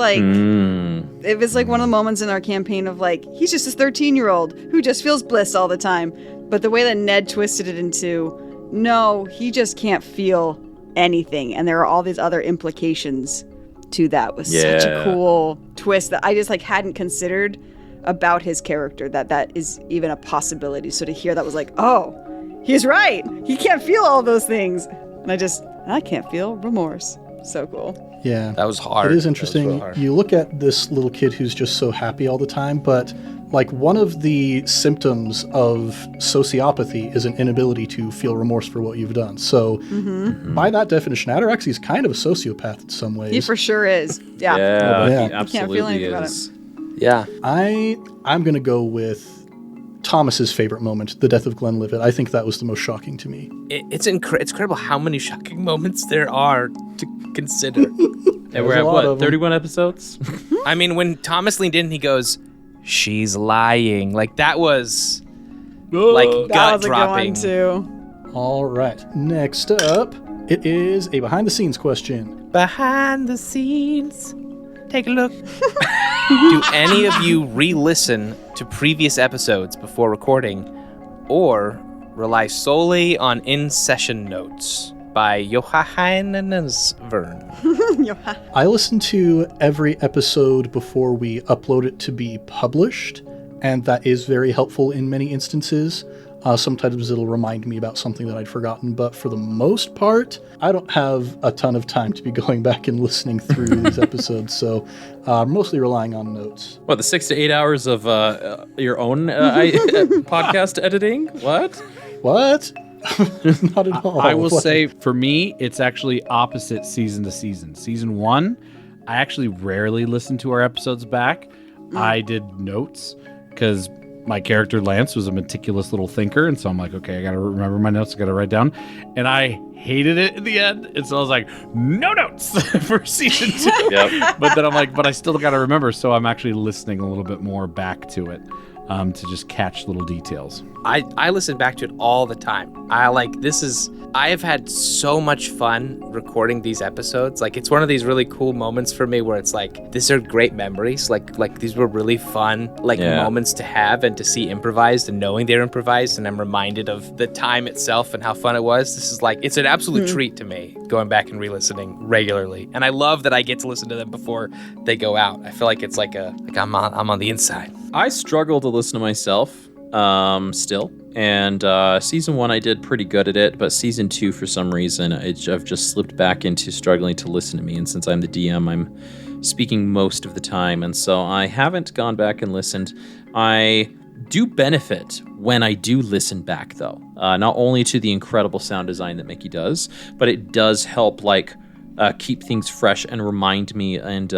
it was like one of the moments in our campaign of like, he's just a 13-year-old who just feels bliss all the time. But the way that Ned twisted it into, no, he just can't feel anything. And there are all these other implications to that was such a cool twist that I just hadn't considered about his character that is even a possibility. So to hear that was like, oh, he's right. He can't feel all those things. And I can't feel remorse. So cool. Yeah. That was hard. It is That was interesting. real hard. You look at this little kid who's just so happy all the time, but like one of the symptoms of sociopathy is an inability to feel remorse for what you've done. So by that definition, Ataraxy is kind of a sociopath in some ways. He for sure is. Yeah. Yeah, Yeah. he You can't feel absolutely anything about is. Yeah. I'm going to go with Thomas's favorite moment, the death of Glenlivet. I think that was the most shocking to me. It's incredible how many shocking moments there are to consider. And we're a at lot what, of 'em. 31 episodes? I mean, when Thomas leaned in, he goes, "She's lying." Like that was like That gut was a dropping. good one too. All right. Next up, it is a behind-the-scenes question. Behind the scenes, take a look. Do any of you re-listen to previous episodes before recording, or rely solely on in-session notes? By Johannes Vern. I listen to every episode before we upload it to be published, and that is very helpful in many instances. Sometimes it'll remind me about something that I'd forgotten, but for the most part, I don't have a ton of time to be going back and listening through these episodes, so mostly relying on notes. What, the 6 to 8 hours of your own podcast editing? What? What? Not at all. I will What? say, for me, it's actually opposite season to season. Season 1, I actually rarely listen to our episodes back. I did notes because my character Lance was a meticulous little thinker, and so I'm like, okay, I gotta remember my notes, I gotta write down, and I hated it in the end, and so I was like, no notes for season 2. Yep. But then I'm like, but I still gotta remember, so I'm actually listening a little bit more back to it to just catch little details. I listen back to it all the time. I have had so much fun recording these episodes. Like, it's one of these really cool moments for me where it's like, these are great memories. Like these were really fun, moments to have and to see improvised and knowing they're improvised. And I'm reminded of the time itself and how fun it was. This is like, it's an absolute treat to me going back and re-listening regularly. And I love that I get to listen to them before they go out. I feel like it's like I'm on the inside. I struggle to listen to myself still. And season 1, I did pretty good at it, but season 2, for some reason, I've just slipped back into struggling to listen to me. And since I'm the DM, I'm speaking most of the time. And so I haven't gone back and listened. I do benefit when I do listen back, though. Not only to the incredible sound design that Mickey does, but it does help, keep things fresh and remind me and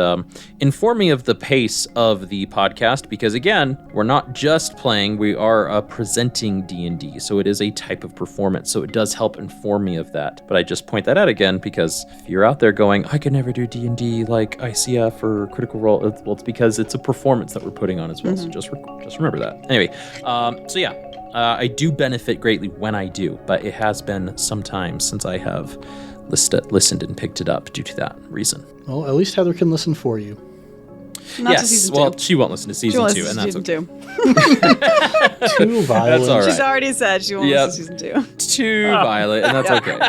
inform me of the pace of the podcast, because again, we're not just playing, we are presenting D&D, so it is a type of performance, so it does help inform me of that. But I just point that out again because if you're out there going, I can never do D&D like ICF or Critical Role, well, it's because it's a performance that we're putting on as well, so just remember that. Anyway, I do benefit greatly when I do, but it has been some time since I have listened and picked it up due to that reason. Well, at least Heather can listen for you. Not to season well, 2. she won't listen to She season won't 2, and listen that's to okay. season 2. Too violent. That's all right. She's already said she won't listen to season 2. Too violent, and that's okay.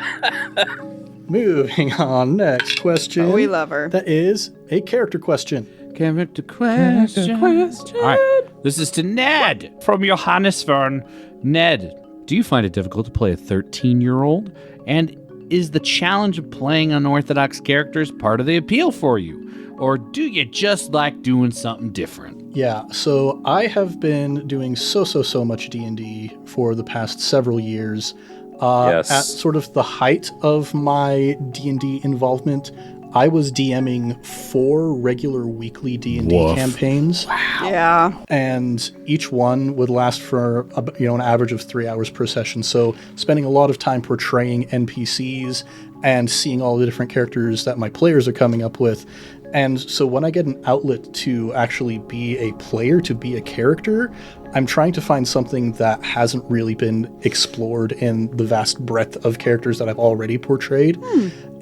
Moving on, next question. Oh, we love her. That is a character question. Character question. All right, this is to Ned from Johannes Vern. Ned, do you find it difficult to play a 13-year-old? And is the challenge of playing unorthodox characters part of the appeal for you? Or do you just like doing something different? Yeah, so I have been doing so much D&D for the past several years. Yes. At sort of the height of my D&D involvement, I was DMing 4 regular weekly D&D Woof. campaigns. Yeah. And each one would last for an average of 3 hours per session. So spending a lot of time portraying NPCs and seeing all the different characters that my players are coming up with. And so when I get an outlet to actually be a player, to be a character, I'm trying to find something that hasn't really been explored in the vast breadth of characters that I've already portrayed.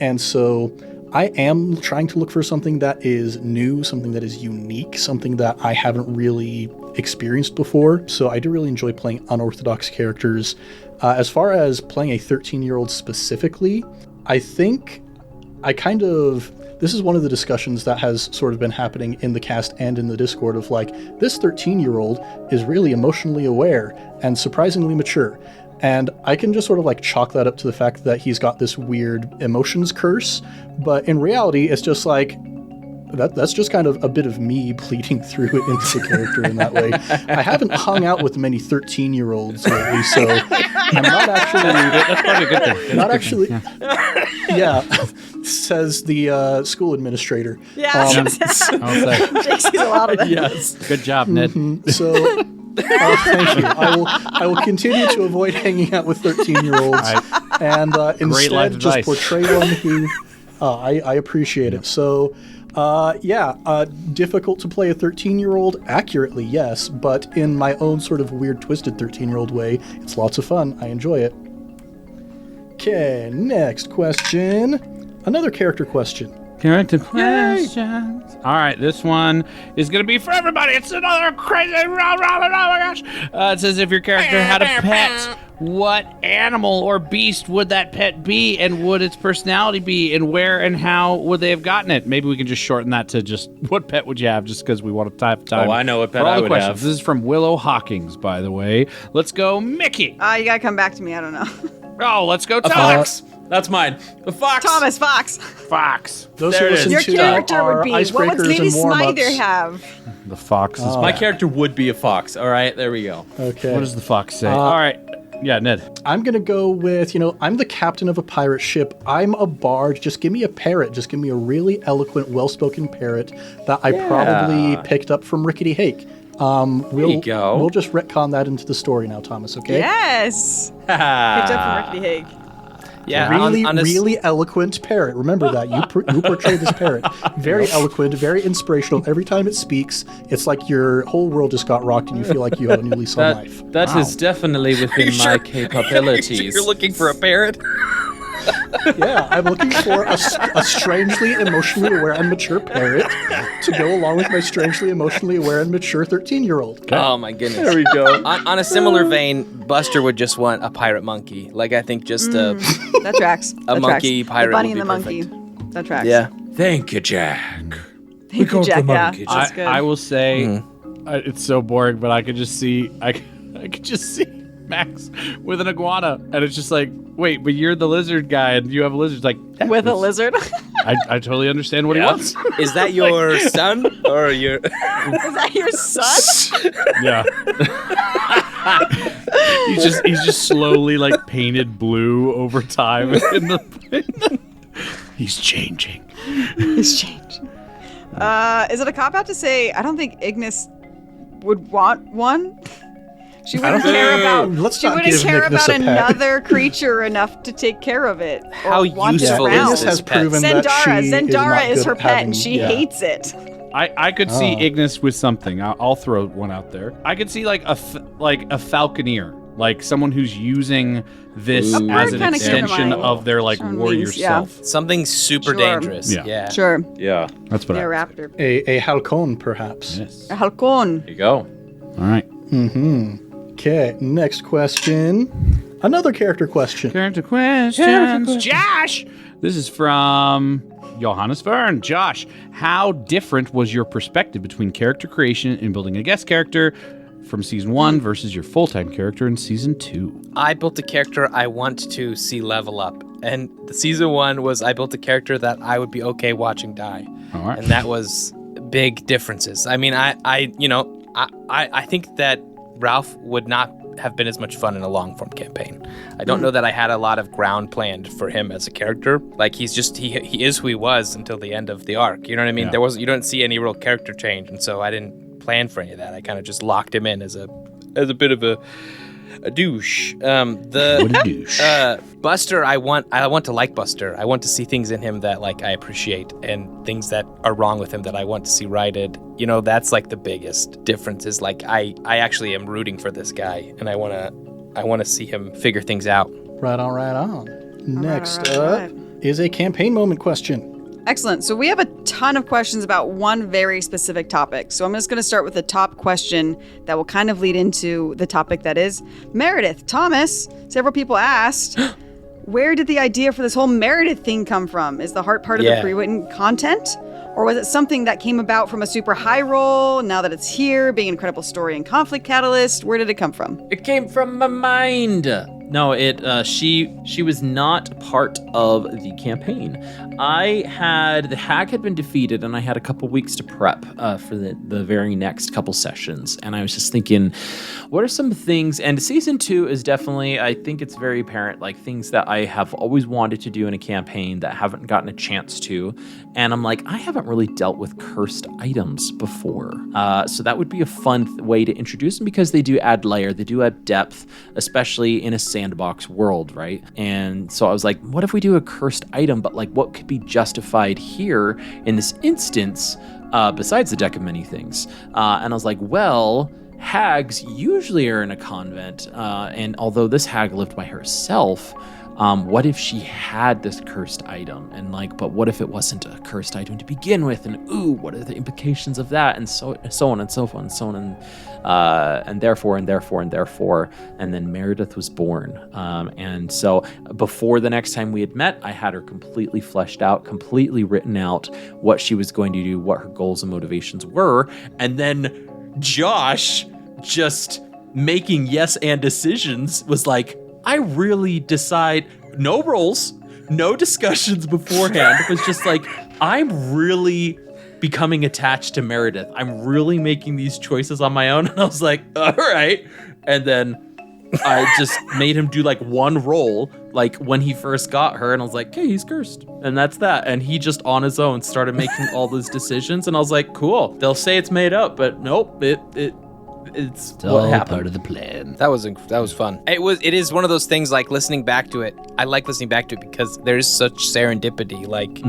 And so I am trying to look for something that is new, something that is unique, something that I haven't really experienced before. So I do really enjoy playing unorthodox characters. As far as playing a 13-year-old specifically, I think this is one of the discussions that has sort of been happening in the cast and in the Discord of like, this 13-year-old is really emotionally aware and surprisingly mature. And I can just sort of like chalk that up to the fact that he's got this weird emotions curse. But in reality, it's just like, that's just kind of a bit of me bleeding through it into the character in that way. I haven't hung out with many 13-year-olds lately, so I'm not actually... That's probably a good thing. Not actually... Yeah, says the school administrator. Yeah. I'll say. Jake's a lot of that. Yes. Good job, Ned. So... thank you. I will continue to avoid hanging out with 13-year-olds and instead just advice. portray one who... I appreciate it. So... difficult to play a 13-year-old accurately, yes, but in my own sort of weird, twisted 13-year-old way, it's lots of fun. I enjoy it. Okay, next question. Another character question. Character questions. All right, this one is going to be for everybody. It's another crazy... Oh my gosh. It says if your character had a pet, what animal or beast would that pet be, and would its personality be, and where and how would they have gotten it? Maybe we can just shorten that to just what pet would you have, just because we want to have time. Oh, I know what pet for all I the would questions. have. This is from Willow Hawkins, by the way. Let's go, Mickey. You gotta come back to me. I don't know. Oh, let's go, A Thomas. fox. That's mine. A fox. Thomas Fox. Fox. Those There who it is. listen Your to character our would be. What would icebreakers Lady and warm-ups. Smither have? The fox is My back. character would be a fox. All right, there we go. Okay. What does the fox say? All right. Yeah, Ned. I'm going to go with, I'm the captain of a pirate ship. I'm a bard. Just give me a parrot. Just give me a really eloquent, well-spoken parrot that I probably picked up from Rickety Hake. you go. We'll just retcon that into the story now, Thomas, okay? Yes. Good job from Rickety Hake. Yeah, Really eloquent parrot. Remember that. You portray this parrot. Very eloquent, very inspirational. Every time it speaks, it's like your whole world just got rocked and you feel like you have a new lease on life. That is definitely within my capabilities. You're looking for a parrot? Yeah, I'm looking for a strangely emotionally aware and mature parrot to go along with my strangely emotionally aware and mature 13-year-old. Oh my goodness. There we go. On a similar vein, Buster would just want a pirate monkey. Like, I think just a That tracks. A That monkey tracks. pirate The bunny would and the be monkey. That tracks. yeah. Thank you, Jack. Thank you, Jack. Yeah, that's good. I will say, it's so boring, but I could just see, I could just see Max with an iguana, and it's just like, wait, but you're the lizard guy, and you have a lizard. It's like With a lizard. I totally understand what he wants. Is that your son or your? Is that your son? Yeah. he's just slowly like painted blue over time. He's changing. It's changed. Is it a cop out to say I don't think Ignis would want one? She wouldn't care about. Let's She not wouldn't give care Ignis about a pet. another creature enough to take care of it. Or How want it useful is around. this Ignis has pet? proven that she Zendara is is not her good pet, at and she having- hates it. I could see Ignis with something. I'll throw one out there. I could see like a falconer, like someone who's using this Ooh. as bird an kinda came to extension mind. of their like On warrior wings, yeah. self. Something super Sure. dangerous. Yeah. Yeah. Sure. Yeah. That's what Yeah, I would raptor. A halcon, perhaps. say. Yes. A halcon. There you go. All right. Okay, next question. Another character question. Character questions. Josh! This is from Johannes Vern. Josh, how different was your perspective between character creation and building a guest character from season 1 versus your full-time character in season 2? I built a character I want to see level up, and the season 1 was I built a character that I would be okay watching die, All right. and that was big differences. I mean, I think that Ralph would not have been as much fun in a long form campaign. I don't know that I had a lot of ground planned for him as a character. Like he is who he was until the end of the arc. You know what I mean? Yeah. You don't see any real character change, and so I didn't plan for any of that. I kind of just locked him in as a bit of a douche. What a douche. Buster, I want to like Buster. I want to see things in him that like I appreciate, and things that are wrong with him that I want to see righted. You know, that's like the biggest difference. Is like I actually am rooting for this guy, and I want to see him figure things out. Right on. Next right. up is a campaign moment question. Excellent. So we have a ton of questions about one very specific topic. So I'm just going to start with the top question that will kind of lead into the topic that is Meredith. Thomas, several people asked, where did the idea for this whole Meredith thing come from? Is the heart part of the pre-written content? Or was it something that came about from a super high roll, now that it's here, being an incredible story and conflict catalyst? Where did it come from? It came from my mind. No, she was not part of the campaign. The hag had been defeated, and I had a couple weeks to prep for the very next couple sessions. And I was just thinking, what are some things? And season 2 is definitely, I think it's very apparent, like things that I have always wanted to do in a campaign that haven't gotten a chance to. And I'm like, I haven't really dealt with cursed items before. So that would be a fun way to introduce them, because they do add layer, they do add depth, especially in a sandbox world, right? And so I was like, what if we do a cursed item, but like what could be justified here in this instance, besides the deck of many things? And I was like, well, hags usually are in a convent, and although this hag lived by herself, what if she had this cursed item? And like, but what if it wasn't a cursed item to begin with? And ooh, what are the implications of that? And so on and so on and so on, and therefore, and then Meredith was born. And so before the next time we had met, I had her completely fleshed out, completely written out what she was going to do, what her goals and motivations were, and then Josh, just making yes and decisions, was like, I really decide, no rolls, no discussions beforehand. It was just like, I'm really becoming attached to Meredith. I'm really making these choices on my own. And I was like, all right. And then I just made him do like one roll, like when he first got her. And I was like, hey, he's cursed. And that's that. And he just on his own started making all those decisions. And I was like, cool. They'll say it's made up, but nope, it's Still what happened. part of the plan. That was fun. It is one of those things, like listening back to it. I like listening back to it because there's such serendipity. Like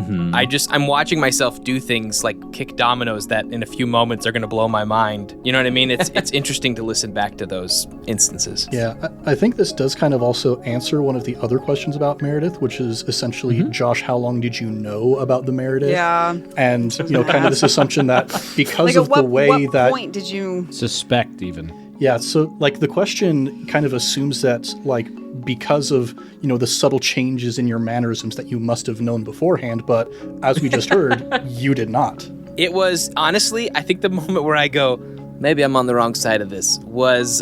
I'm watching myself do things like kick dominoes that in a few moments are going to blow my mind. You know what I mean? It's interesting to listen back to those instances. Yeah, I think this does kind of also answer one of the other questions about Meredith, which is essentially, Josh, how long did you know about the Meredith? Yeah. And, kind of this assumption that because Like, of the way what that... point did you... Suspect even. Yeah, so like the question kind of assumes that like because of, the subtle changes in your mannerisms that you must have known beforehand, but as we just heard, you did not. It was, honestly, I think the moment where I go, maybe I'm on the wrong side of this, was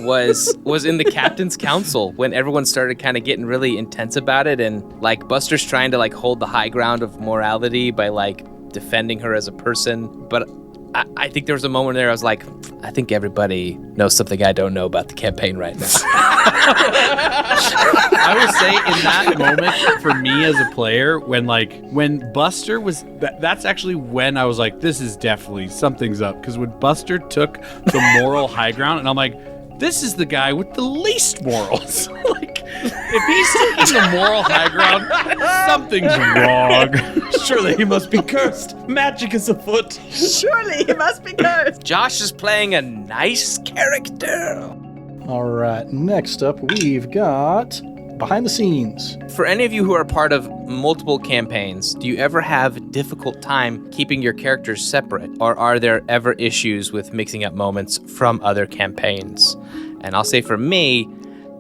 was in the captain's council when everyone started kind of getting really intense about it, and like Buster's trying to like hold the high ground of morality by like defending her as a person, but I think there was a moment there I was like, I think everybody knows something I don't know about the campaign right now. I will say in that moment for me as a player, when Buster was, that's actually when I was like, this is definitely, something's up. Because when Buster took the moral high ground, and I'm like, this is the guy with the least morals. Like, if he's taking the moral high ground, something's wrong. Surely he must be cursed. Magic is afoot. Surely he must be cursed. Josh is playing a nice character. All right, next up we've got behind the scenes. For any of you who are part of multiple campaigns, do you ever have a difficult time keeping your characters separate? Or are there ever issues with mixing up moments from other campaigns? And I'll say for me,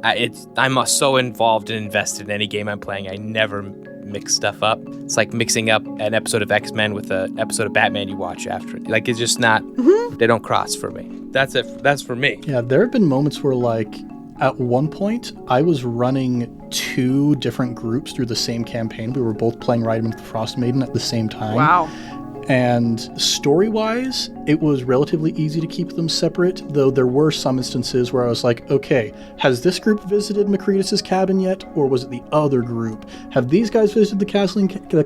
I'm so involved and invested in any game I'm playing, I never mix stuff up. It's like mixing up an episode of X-Men with an episode of Batman you watch after it. Like, it's just not, they don't cross for me. That's it. That's for me. Yeah, there have been moments where like, at one point, I was running 2 different groups through the same campaign. We were both playing Ride the Frost Maiden at the same time. Wow. And story-wise, it was relatively easy to keep them separate, though there were some instances where I was like, okay, has this group visited Macretus's cabin yet, or was it the other group? Have these guys visited the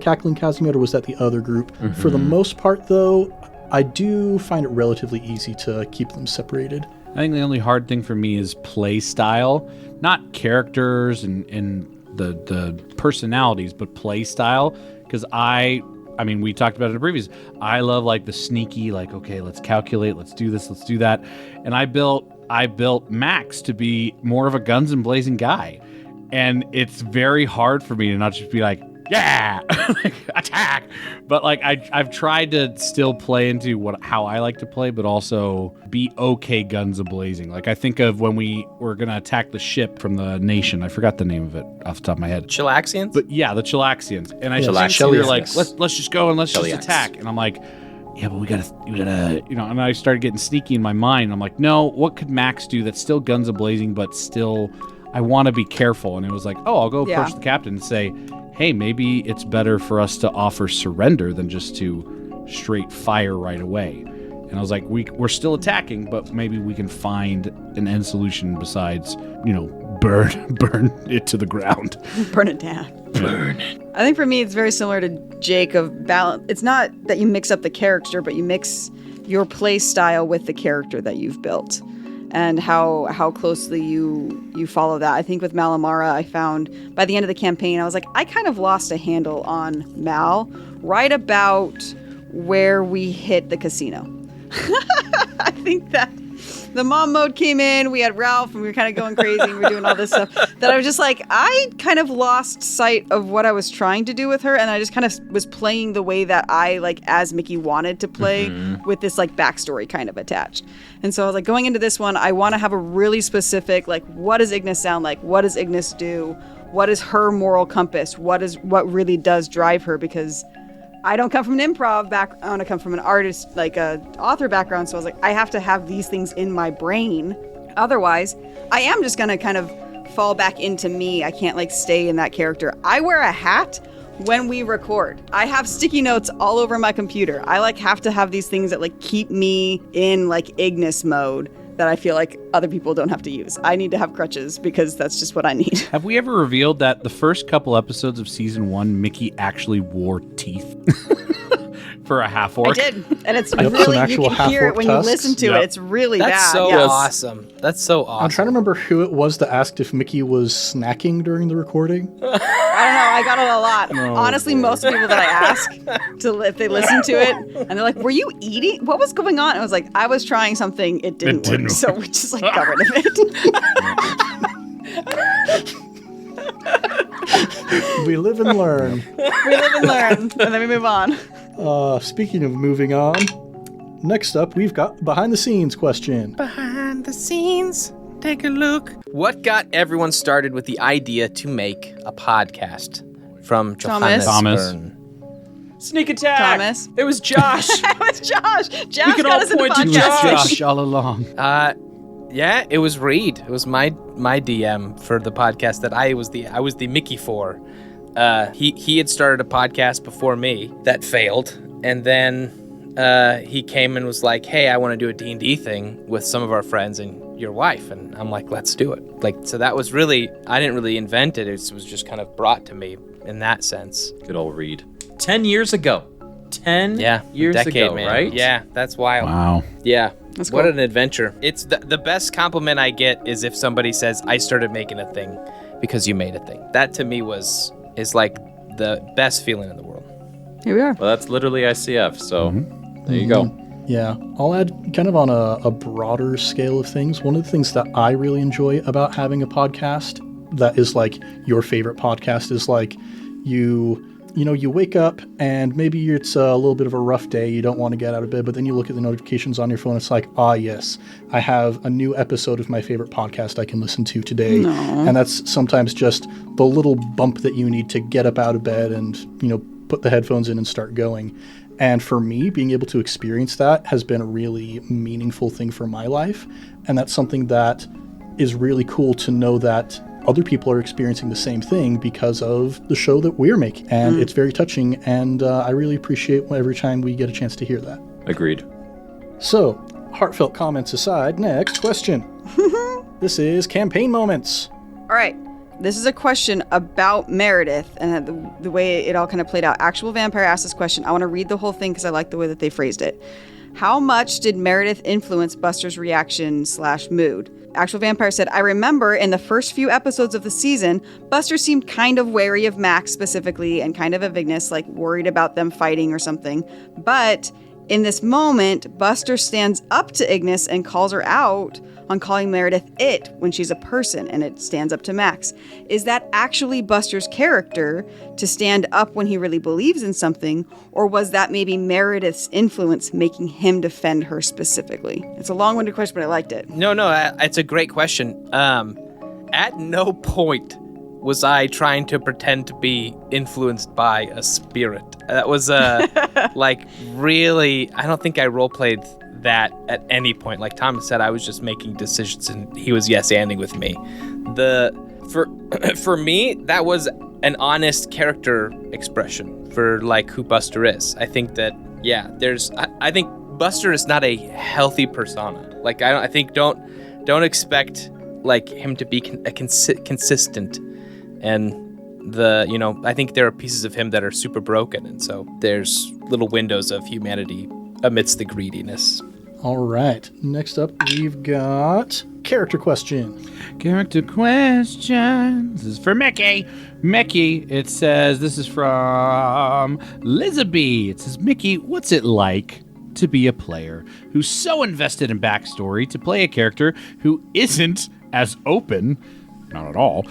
Cackling Chasm yet, or was that the other group? For the most part, though, I do find it relatively easy to keep them separated. I think the only hard thing for me is play style, not characters and the personalities, but play style. Because I mean, we talked about it in the previous. I love like the sneaky, like, okay, let's calculate, let's do this, let's do that. And I built Max to be more of a guns and blazing guy. And it's very hard for me to not just be like, yeah, attack. But like I've tried to still play into how I like to play, but also be okay guns a-blazing. Like I think of when we were going to attack the ship from the nation. I forgot the name of it off the top of my head. Chilaxians? But yeah, the Chilaxians. And I Chilaxians. were like, let's just go and let's just attack. And I'm like, yeah, but we gotta, and I started getting sneaky in my mind. I'm like, no, what could Max do that's still guns a-blazing, but still I want to be careful. And it was like, oh, I'll go approach the captain and say, hey, maybe it's better for us to offer surrender than just to straight fire right away. And I was like, we're still attacking, but maybe we can find an end solution besides, burn it to the ground. Burn it down. Burn it. I think for me, it's very similar to Jake of balance. It's not that you mix up the character, but you mix your play style with the character that you've built and how closely you follow that. I think with Malamara, I found by the end of the campaign, I was like, I kind of lost a handle on Mal right about where we hit the casino. I think that the mom mode came in, we had Ralph, and we were kind of going crazy, and we were doing all this stuff, that I was just like, I kind of lost sight of what I was trying to do with her, and I just kind of was playing the way that I, like, as Mickey wanted to play, with this, like, backstory kind of attached. And so I was like, going into this one, I want to have a really specific, like, what does Ignis sound like? What does Ignis do? What is her moral compass? What really does drive her? Because I don't come from an improv background. I come from an artist, like a author background. So I was like, I have to have these things in my brain. Otherwise, I am just going to kind of fall back into me. I can't like stay in that character. I wear a hat when we record. I have sticky notes all over my computer. I like have to have these things that like keep me in like Ignis mode that I feel like other people don't have to use. I need to have crutches because that's just what I need. Have we ever revealed that the first couple episodes of season 1, Mickey actually wore teeth for a half orc? I did, and it's really, you can hear it when you listen to it. It's really bad. That's so awesome. That's so awesome. I'm trying to remember who it was that asked if Mickey was snacking during the recording. I don't know. I got it a lot. Honestly, most of the people that I ask if they listen to it, and they're like, "Were you eating? What was going on?" I was like, "I was trying something. It didn't work." So we just like covered it. We live and learn. And then we move on. Speaking of moving on, next up we've got behind the scenes question. Behind the scenes, take a look. What got everyone started with the idea to make a podcast? From Johannes Thomas. Byrne. Sneak attack. Thomas. It was Josh. It was Josh. Josh We can got all us in the point to podcast. Josh all along. Yeah, it was Reed. It was my DM for the podcast that I was the Mickey for. He had started a podcast before me that failed, and then he came and was like, "Hey, I want to do a D&D thing with some of our friends and your wife," and I'm like, "Let's do it." Like, so that was really, I didn't really invent it. It was just kind of brought to me in that sense. Good old Reed. 10 years ago. 10 years decade, ago, man. right? Yeah, that's wild. Wow. Yeah. That's What cool. an adventure. It's the best compliment I get is if somebody says, "I started making a thing because you made a thing." That to me is like the best feeling in the world. Here we are. Well, that's literally ICF, so there you go. Yeah, I'll add kind of on a broader scale of things. One of the things that I really enjoy about having a podcast that is like your favorite podcast is like you wake up and maybe it's a little bit of a rough day. You don't want to get out of bed, but then you look at the notifications on your phone. It's like, yes, I have a new episode of my favorite podcast I can listen to today. And that's sometimes just the little bump that you need to get up out of bed and, put the headphones in and start going. And for me, being able to experience that has been a really meaningful thing for my life. And that's something that is really cool to know that other people are experiencing the same thing because of the show that we're making. And it's very touching, and I really appreciate every time we get a chance to hear that. Agreed. So, heartfelt comments aside, next question. This is campaign moments. All right. This is a question about Meredith and the way it all kind of played out. Actual Vampire asked this question. I want to read the whole thing because I like the way that they phrased it. How much did Meredith influence Buster's reaction / mood? Actual Vampire said, I remember in the first few episodes of the season, Buster seemed kind of wary of Max specifically and kind of of Ignis, like worried about them fighting or something. But In this moment, Buster stands up to Ignis and calls her out on calling Meredith it when she's a person, and it stands up to Max. Is that actually Buster's character to stand up when he really believes in something, or was that maybe Meredith's influence making him defend her specifically? It's a long-winded question, but I liked it. No, it's a great question. At no point was I trying to pretend to be influenced by a spirit. That was like really, I don't think I roleplayed that at any point. Like Thomas said, I was just making decisions and he was yes-anding with me. For me, that was an honest character expression for like who Buster is. I think that, yeah, I think Buster is not a healthy persona. Like I think don't expect like him to be consistent. And I think there are pieces of him that are super broken, and so there's little windows of humanity amidst the greediness. All right. Next up, we've got character question. Character questions. This is for Mickey. Mickey, it says, this is from Lizabee. It says, Mickey, what's it like to be a player who's so invested in backstory to play a character who isn't as open, not at all,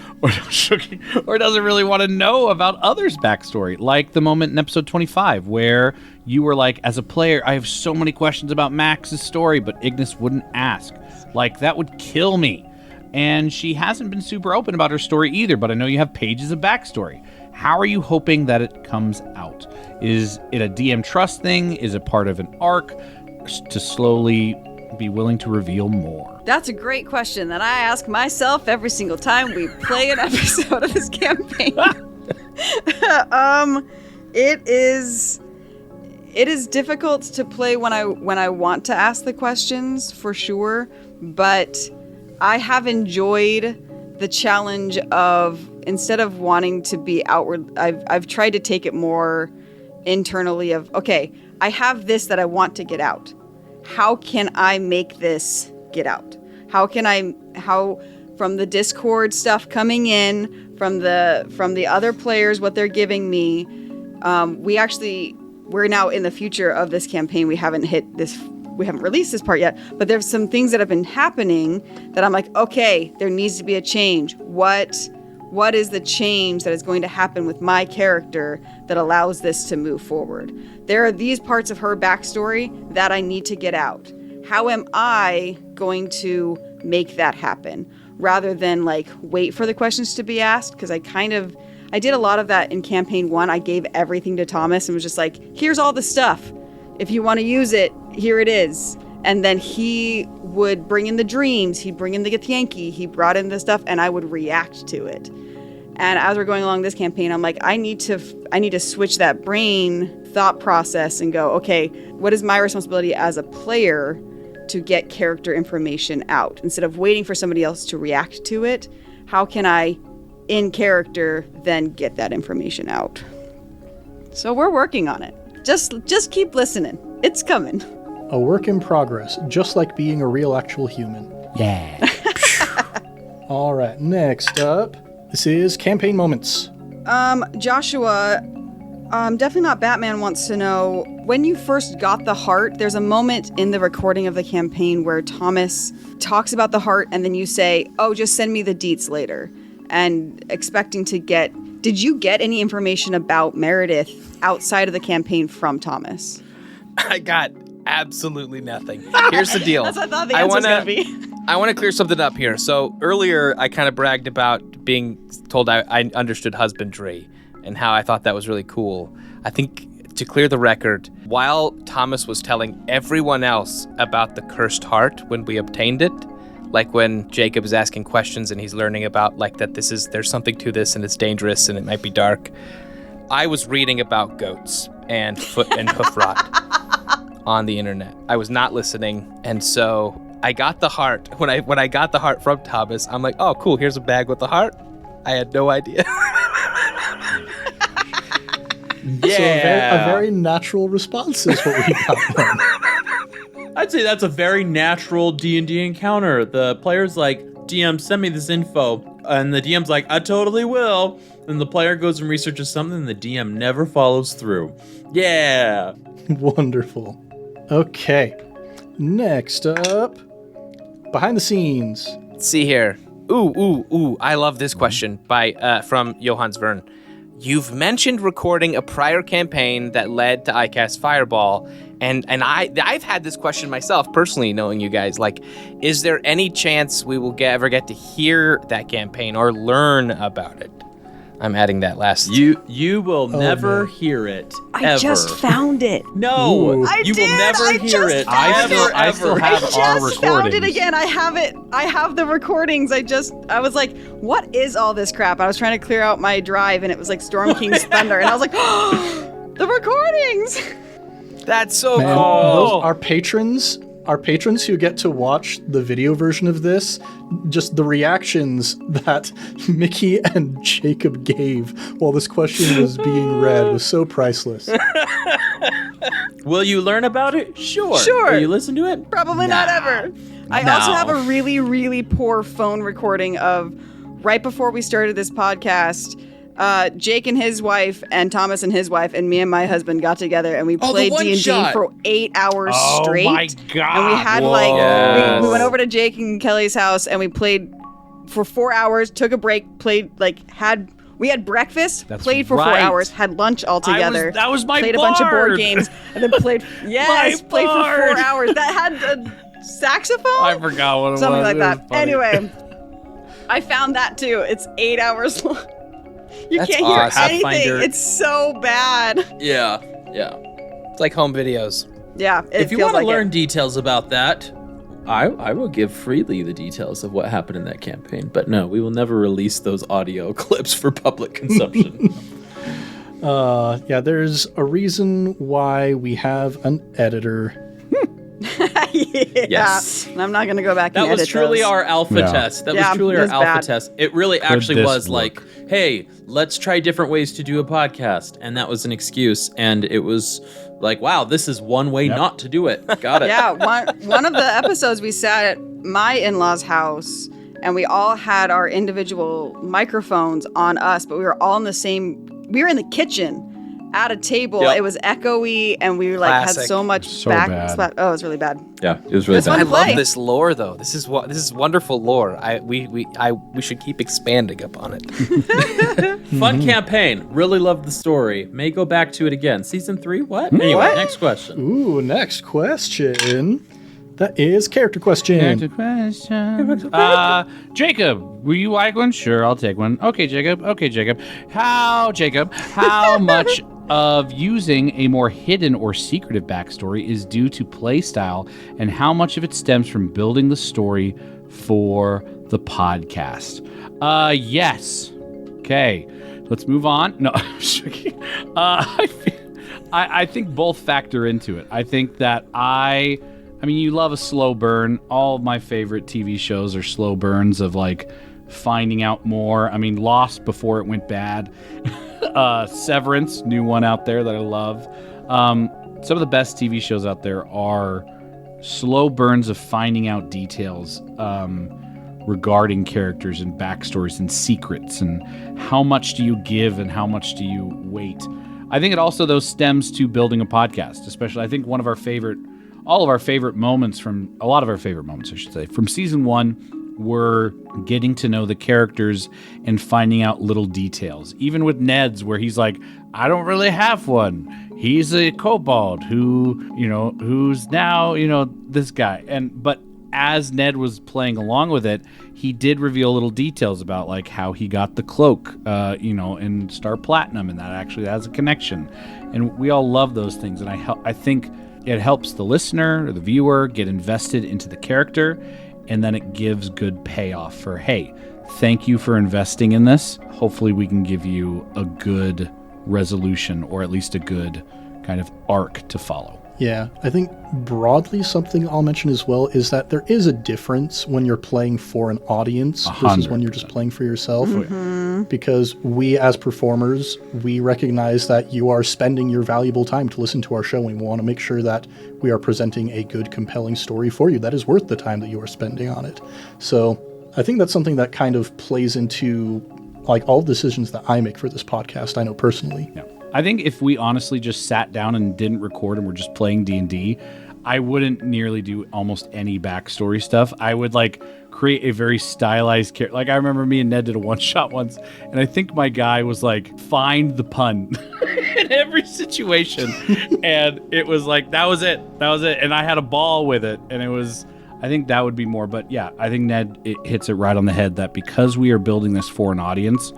or doesn't really want to know about others' backstory? Like the moment in episode 25 where you were like, as a player, I have so many questions about Max's story, but Ignis wouldn't ask. Like, that would kill me. And she hasn't been super open about her story either, but I know you have pages of backstory. How are you hoping that it comes out? Is it a DM trust thing? Is it part of an arc to slowly be willing to reveal more? That's a great question that I ask myself every single time we play an episode of this campaign. It is difficult to play when I want to ask the questions, for sure, but I have enjoyed the challenge of, instead of wanting to be outward, I've tried to take it more internally of, okay, I have this that I want to get out. How can I make this get out? How from the Discord stuff coming in, from the other players, what they're giving me, we're now in the future of this campaign. We haven't released this part yet, but there's some things that have been happening that I'm like, okay, there needs to be a change. What is the change that is going to happen with my character that allows this to move forward? There are these parts of her backstory that I need to get out. How am I going to make that happen? Rather than like wait for the questions to be asked, because I did a lot of that in campaign 1. I gave everything to Thomas and was just like, here's all the stuff. If you want to use it, here it is. And then he would bring in the dreams, he'd bring in the Githyanki, he brought in the stuff, and I would react to it. And as we're going along this campaign, I'm like, I need to switch that brain thought process and go, okay, what is my responsibility as a player to get character information out? Instead of waiting for somebody else to react to it, how can I, in character, then get that information out? So we're working on it. Just keep listening. It's coming. A work in progress, just like being a real actual human. Yeah. All right, next up, this is campaign moments. Joshua, definitely not Batman, wants to know, when you first got the heart, there's a moment in the recording of the campaign where Thomas talks about the heart and then you say, oh, just send me the deets later. And expecting to did you get any information about Meredith outside of the campaign from Thomas? I got absolutely nothing. Here's the deal. That's what I thought the answer was going to be. I want to clear something up here. So earlier, I kind of bragged about being told I understood husbandry and how I thought that was really cool. I think, to clear the record, while Thomas was telling everyone else about the cursed heart when we obtained it, like when Jacob is asking questions and he's learning about like that there's something to this and it's dangerous and it might be dark, I was reading about goats and foot and hoof rot on the internet. I was not listening, and so I got the heart. When I got the heart from Thomas, I'm like, oh, cool, here's a bag with the heart. I had no idea. So a very natural response is what we got then. I'd say that's a very natural D&D encounter. The player's like, DM, send me this info. And the DM's like, I totally will. And the player goes and researches something and the DM never follows through. Yeah. Wonderful. Okay. Next up, behind the scenes. Let's see here. Ooh. I love this question from Johannes Vern. You've mentioned recording a prior campaign that led to iCast Fireball, and I've had this question myself personally, knowing you guys. Like, is there any chance we will ever get to hear that campaign or learn about it? I'm adding that last. You will never hear it. I ever. just found it. No, Ooh. I you did. will never I hear just it. found it. I still Ever. have I our just found it recordings. again. I have it. I have the recordings. I was like, what is all this crap? I was trying to clear out my drive and it was like Storm King's Thunder. And I was like, oh, the recordings. That's so Man, cool. those are patrons. Our patrons who get to watch the video version of this, just the reactions that Mickey and Jacob gave while this question was being read was so priceless. Will you learn about it? Sure. Sure. Will you listen to it? Probably not ever. I also have a really, really poor phone recording of right before we started this podcast. Jake and his wife and Thomas and his wife and me and my husband got together and we played one D&D shot. for 8 hours straight. Oh my god! And we had Yes. we went over to Jake and Kelly's house and we played for 4 hours, took a break, played we had breakfast, That's played for 4 right. hours, had lunch all together. that was my played a bunch of board bard. games and then played played for 4 bard. hours. That had a saxophone? I forgot what it Something was. like It that. was funny. Anyway, I found that too. It's 8 hours long. You That's can't hear awesome. anything. Pathfinder. It's so bad. Yeah. It's like home videos. Yeah. If you feels want to like learn details about that, I will give freely the details of what happened in that campaign. But no, we will never release those audio clips for public consumption. Yeah, there's a reason why we have an editor. yeah. Yes. I'm not gonna go back and That was edit truly those. our alpha Yeah. test. That Yeah, was truly it our was alpha bad. test. It really actually this was look? like, hey, let's try different ways to do a podcast. And that was an excuse. And it was like, wow, this is one way not to do it. Got it. Yeah, one of the episodes we sat at my in-laws' house and we all had our individual microphones on us, but we were all in the kitchen at a table. Yep. It was echoey and we had Classic. so much So back bad. splat. Oh, it was really bad. Yeah, it was really That's fun I bad. to play. love this lore, though. This is wonderful lore. We should keep expanding upon it. Fun campaign. Really loved the story. May go back to it again. Season 3? What? Anyway, What? next question. Ooh, next question. That is character question. Jacob, will you like one? Sure, I'll take one. Okay, Jacob. How much of using a more hidden or secretive backstory is due to play style, and how much of it stems from building the story for the podcast? Yes. Okay, let's move on. No, I'm just kidding. I think both factor into it. I think that I mean, you love a slow burn. All of my favorite TV shows are slow burns of like finding out more. I mean, Lost before it went bad. Severance, new one out there that I love. Some of the best TV shows out there are slow burns of finding out details regarding characters and backstories and secrets and how much do you give and how much do you wait. I think it also, though, stems to building a podcast, especially I think a lot of our favorite moments, I should say, from season 1 were getting to know the characters and finding out little details. Even with Ned's, where he's like, I don't really have one. He's a kobold who's now, this guy. But as Ned was playing along with it, he did reveal little details about like how he got the cloak, in Star Platinum, and that actually has a connection. And we all love those things. And I think it helps the listener or the viewer get invested into the character, and then it gives good payoff for, hey, thank you for investing in this. Hopefully we can give you a good resolution or at least a good kind of arc to follow. Yeah, I think broadly something I'll mention as well is that there is a difference when you're playing for an audience versus when you're just playing for yourself. Because we as performers, we recognize that you are spending your valuable time to listen to our show, and we want to make sure that we are presenting a good, compelling story for you that is worth the time that you are spending on it. So I think that's something that kind of plays into like all decisions that I make for this podcast, I know personally. Yeah. I think if we honestly just sat down and didn't record and we're just playing D&D, I wouldn't nearly do almost any backstory stuff. I would like create a very stylized character. Like I remember me and Ned did a one shot once, and I think my guy was like, find the pun in every situation. And it was like, that was it. And I had a ball with it. And it was, I think that would be more. But yeah, I think Ned, it hits it right on the head that because we are building this for an audience,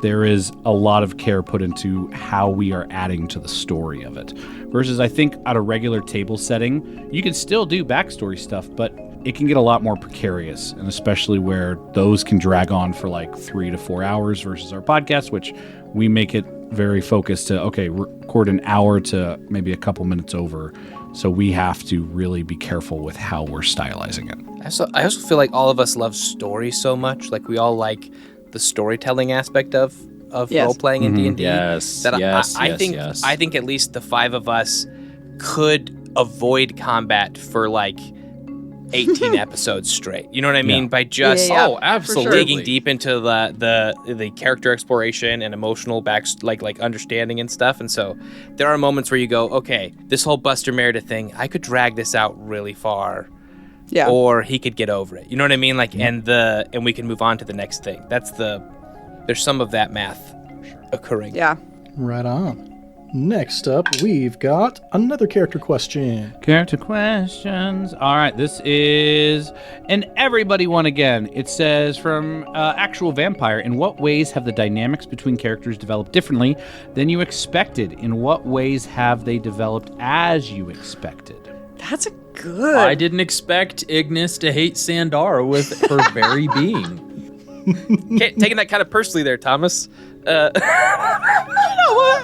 there is a lot of care put into how we are adding to the story of it. Versus I think at a regular table setting, you can still do backstory stuff, but it can get a lot more precarious, and especially where those can drag on for like 3 to 4 hours versus our podcast, which we make it very focused to, okay, record an hour to maybe a couple minutes over. So we have to really be careful with how we're stylizing it. I also feel like all of us love story so much. Like we all like the storytelling aspect of role playing in D&D. Yes. That Yes. I Yes. think at least the 5 of us could avoid combat for like 18 episodes straight. You know what I mean? Yeah. By just Oh, absolutely. digging deep into the character exploration and emotional like understanding and stuff. And so there are moments where you go, okay, this whole Buster Meredith thing, I could drag this out really far. Yeah. Or he could get over it. You know what I mean? Like and we can move on to the next thing. There's some of that math occurring. Yeah. Right on. Next up, we've got another character question. Character questions. All right, this is an everybody one again. It says from Actual Vampire, in what ways have the dynamics between characters developed differently than you expected? In what ways have they developed as you expected? That's a good. I didn't expect Ignis to hate Sandar with her very being. Taking that kind of personally there, Thomas. You know what?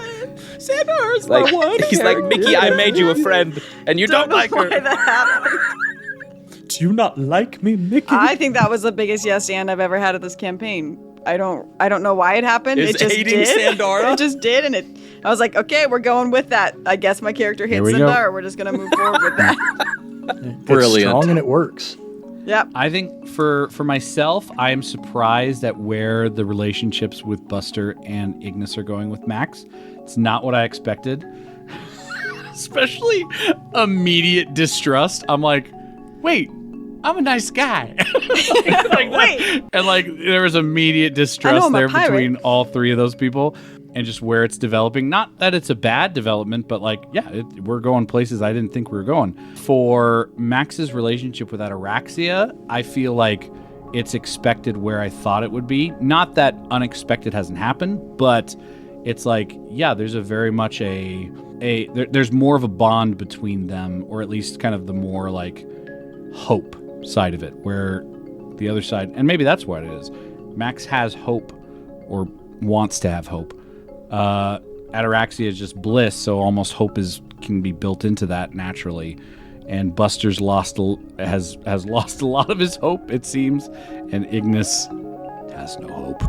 Sandar is Like, my one. he's like, Mickey, I made you a friend, and you don't like why her. that happened. Do you not like me, Mickey? I think that was the biggest yes and I've ever had at this campaign. I don't know why it happened. Is it just hating did. Sandara? It just did, and I was like, okay, we're going with that. I guess my character Here hates we go. Sandara. We're just gonna move forward with that. It's Brilliant. strong and it works. Yep. I think for myself, I am surprised at where the relationships with Buster and Ignis are going with Max. It's not what I expected. Especially immediate distrust. I'm like, wait, I'm a nice guy. Wait. And like there was immediate I know, distrust I'm a there pirate. between all three of those people. And just where it's developing. Not that it's a bad development, but like, yeah, we're going places I didn't think we were going. For Max's relationship with Ataraxia, I feel like it's expected where I thought it would be. Not that unexpected hasn't happened, but it's like, yeah, there's a very much there's more of a bond between them, or at least kind of the more like hope side of it, where the other side, and maybe that's what it is. Max has hope, or wants to have hope. Ataraxia is just bliss, so almost hope can be built into that naturally. And Buster's has lost a lot of his hope, it seems, and Ignis has no hope.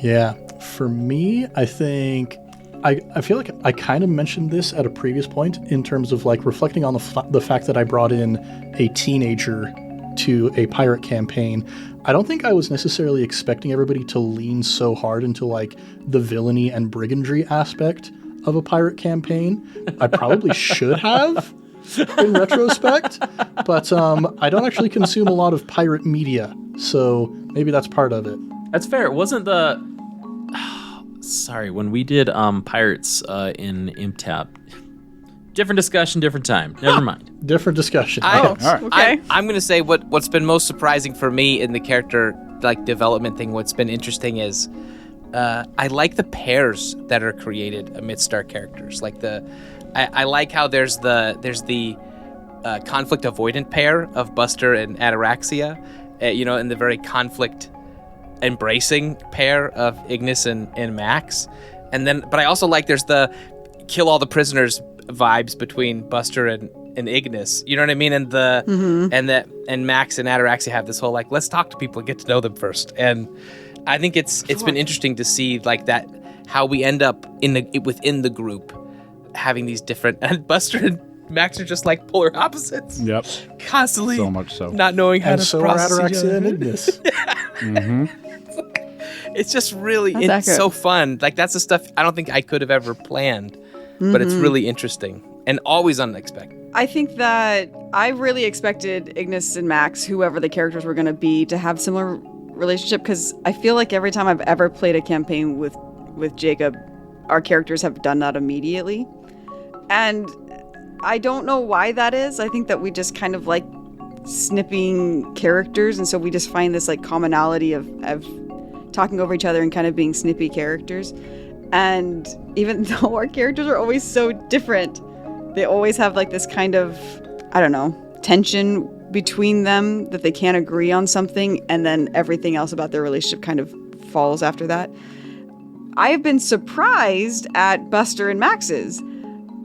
Yeah. For me, I think I feel like I kind of mentioned this at a previous point in terms of like reflecting on the fact that I brought in a teenager to a pirate campaign. I don't think I was necessarily expecting everybody to lean so hard into like the villainy and brigandry aspect of a pirate campaign. I probably should have in retrospect, but I don't actually consume a lot of pirate media, so maybe that's part of it. That's fair. It wasn't the... Sorry, when we did Pirates in IMTAP. Different discussion, different time. Never mind. Different discussion. all right. Okay. I'm gonna say what's been most surprising for me in the character like development thing. What's been interesting is I like the pairs that are created amidst our characters. Like I like how there's the conflict avoidant pair of Buster and Ataraxia, and the very conflict embracing pair of Ignis and Max, but I also like there's the kill all the prisoners vibes between Buster and Ignis, you know what I mean? And and Max and Ataraxia have this whole like, let's talk to people and get to know them first. And I think it's been interesting to see like that, how we end up within the group having these different, and Buster and Max are just like polar opposites. Yep. Constantly So much so. not knowing how And to so are process each Ataraxia and other. Ignis. It's just really, That's it's accurate. so fun. Like that's the stuff I don't think I could have ever planned, but it's really interesting. and always unexpected. I think that I really expected Ignis and Max, whoever the characters were going to be, to have similar relationship, because I feel like every time I've ever played a campaign with Jacob, our characters have done that immediately. And I don't know why that is. I think that we just kind of like snipping characters, and so we just find this like commonality of talking over each other and kind of being snippy characters. And even though our characters are always so different, they always have like this kind of, I don't know, tension between them that they can't agree on something, and then everything else about their relationship kind of falls after that. I've been surprised at Buster and Max's.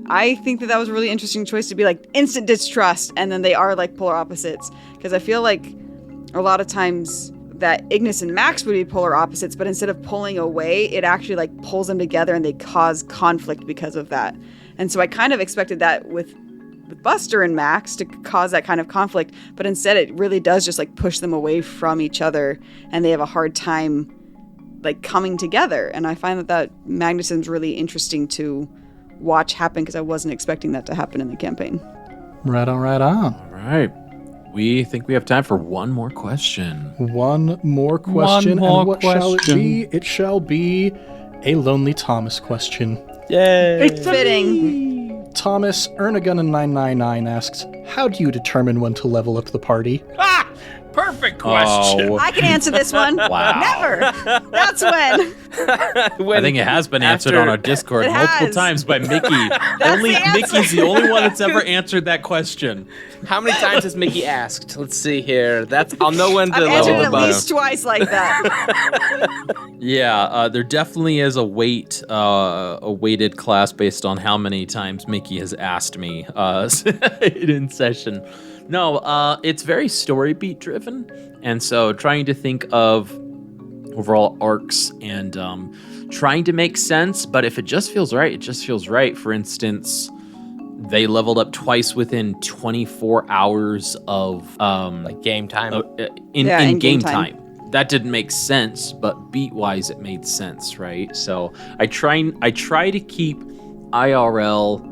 I think that was a really interesting choice to be like instant distrust, and then they are like polar opposites, because I feel like a lot of times that Ignis and Max would be polar opposites, but instead of pulling away, it actually like pulls them together and they cause conflict because of that. And so I kind of expected that with Buster and Max to cause that kind of conflict, but instead it really does just like push them away from each other, and they have a hard time like coming together. And I find that magnetism is really interesting to watch happen, because I wasn't expecting that to happen in the campaign. Right on, right on. All right. We think we have time for one more question. One more question. One more and what shall it question. be? It shall be a Lonely Thomas question. Yay! It's fitting. Thomas Ernagun999 asks, how do you determine when to level up the party? Perfect question. Oh, I can answer this one. Wow. Never. That's when. I think it has been answered on our Discord It multiple has. times by Mickey. Only the answer. Mickey's the only one that's ever answered that question. How many times has Mickey asked? Let's see here. I'll know when to I've level answered it the at button. least twice like that. Yeah, there definitely is a weighted class based on how many times Mickey has asked me in session. No, it's very story beat driven, and so trying to think of overall arcs and trying to make sense. But if it just feels right, it just feels right. For instance, they leveled up twice within 24 hours of Like game time. in game time. That didn't make sense, but beat wise, it made sense, right? So I try to keep IRL,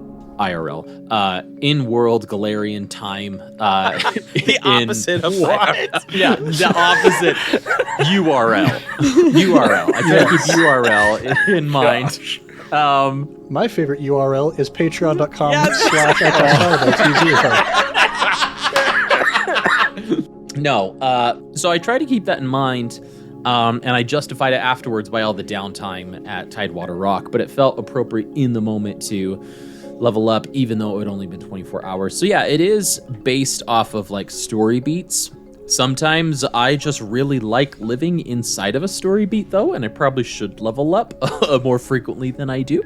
in-world Galarian time. The opposite of what? Yeah, the opposite. URL. I try to keep URL in mind. My favorite URL is patreon.com Yeah. No, so I try to keep that in mind, and I justified it afterwards by all the downtime at Tidewater Rock, but it felt appropriate in the moment to level up, even though it had only been 24 hours. So yeah, it is based off of like story beats. Sometimes I just really like living inside of a story beat though, and I probably should level up more frequently than I do.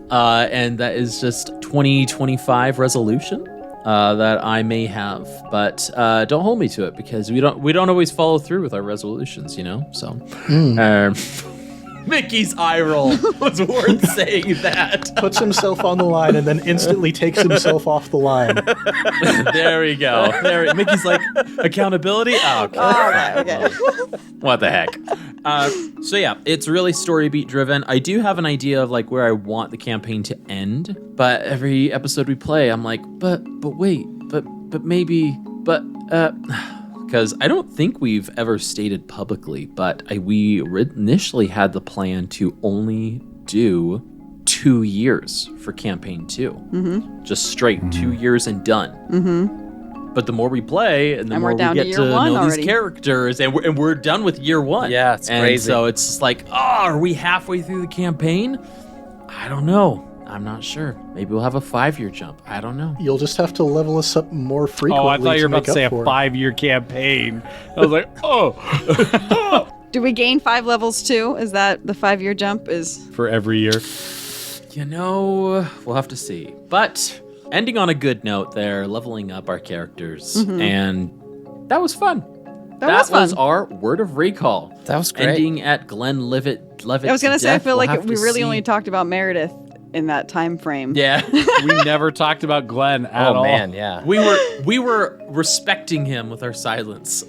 And that is just 2025 resolution that I may have, but don't hold me to it, because we don't always follow through with our resolutions, you know. So Mickey's eye roll was worth saying that. Puts himself on the line and then instantly takes himself off the line. There we go. Mickey's like, accountability? Oh, okay. Okay. What the heck? So yeah, it's really story beat driven. I do have an idea of like where I want the campaign to end, but every episode we play, I'm like, but wait, but maybe, because I don't think we've ever stated publicly, but we initially had the plan to only do 2 years for campaign 2. Mm-hmm. Just straight 2 years and done. Mm-hmm. But the more we play, and the more we get to know these characters, and we're done with year 1. Yeah, it's crazy. So it's just like, are we halfway through the campaign? I don't know. I'm not sure. Maybe we'll have a 5-year jump. I don't know. You'll just have to level us up more frequently. Oh, I thought you were about to say a for it. 5-year campaign. I was like, oh. Do we gain 5 levels too? Is that the 5-year jump is? For every year. You know, we'll have to see. But ending on a good note there, leveling up our characters, and that was fun. That was our word of recall. That was great. Ending at Glenn Levitt. I was going to say, I feel We'll like have we to really see. only talked about Meredith in that time frame. Yeah. We never talked about Glenn at all. Oh man, yeah. we were respecting him with our silence.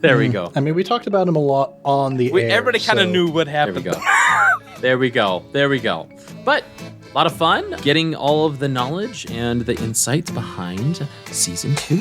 There we go. I mean, we talked about him a lot on the air. Everybody kind of so- knew what There we happened. go. There we go. But lot of fun getting all of the knowledge and the insights behind season 2.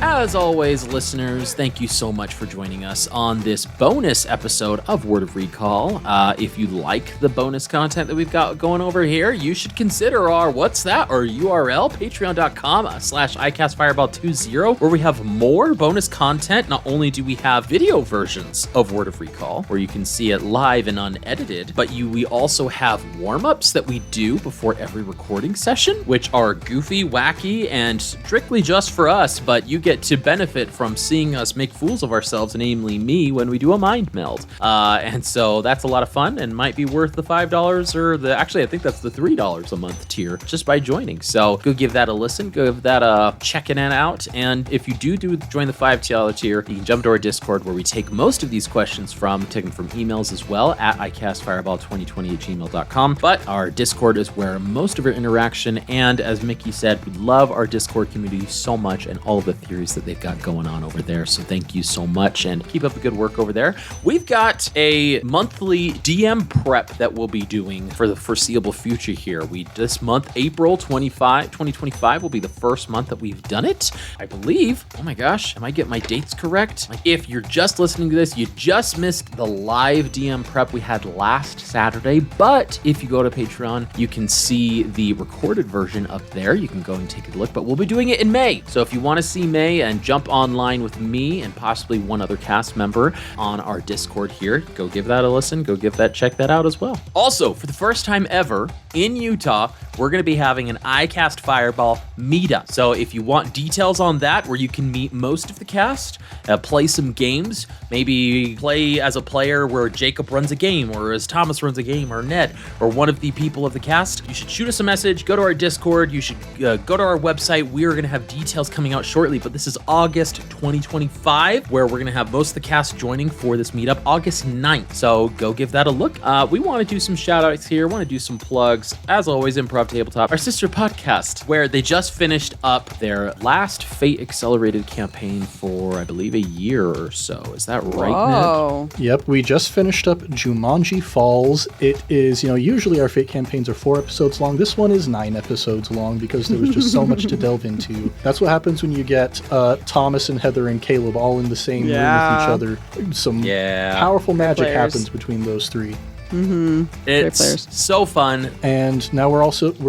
As always, listeners, thank you so much for joining us on this bonus episode of Word of Recall. If you like the bonus content that we've got going over here, you should consider our URL, patreon.com/ICASTFireball20, where we have more bonus content. Not only do we have video versions of Word of Recall, where you can see it live and unedited, but we also have warm-ups that we do before every recording session, which are goofy, wacky, and strictly just for us, but you get to benefit from seeing us make fools of ourselves, namely me, when we do a mind meld. And so that's a lot of fun and might be worth the $5 or actually I think that's the $3 a month tier just by joining. So go give that a listen, go give that a checking it out. And if you do join the $5 tier, you can jump to our Discord where we take most of these questions take them from emails as well at icastfireball2020@gmail.com. But our Discord is where most of our interaction, and as Mickey said, we love our Discord community so much and all of the theories that they've got going on over there. So thank you so much and keep up the good work over there. We've got a monthly DM prep that we'll be doing for the foreseeable future here. This month, April 2025 will be the first month that we've done it. I believe, oh my gosh, am I getting my dates correct? If you're just listening to this, you just missed the live DM prep we had last Saturday. But if you go to Patreon, you can see the recorded version up there. You can go and take a look, but we'll be doing it in May. So if you want to see May and jump online with me and possibly one other cast member on our Discord here, go give that a listen, check that out as well. Also, for the first time ever in Utah, we're going to be having an iCast Fireball meetup. So if you want details on that, where you can meet most of the cast, play some games, maybe play as a player where Jacob runs a game, or as Thomas runs a game, or Ned, or one of the people of the cast, you should shoot us a message, go to our Discord, you should go to our website. We are going to have details coming out shortly, but this is August 2025, where we're going to have most of the cast joining for this meetup, August 9th. So go give that a look. We want to do some shout outs here, want to do some plugs. As always, Improv Tabletop, our sister podcast, where they just finished up their last Fate Accelerated campaign for, I believe, a year or so. Is that right, Whoa. Ned? Yep, we just finished up Jumanji Falls. It is, usually our Fate campaigns are 4 episodes long. This one is 9 episodes long because there was just so much to delve into. That's what happens when you get Thomas and Heather and Caleb all in the same room with each other. Some powerful magic happens between those 3. Mm-hmm. It's so fun. And now we're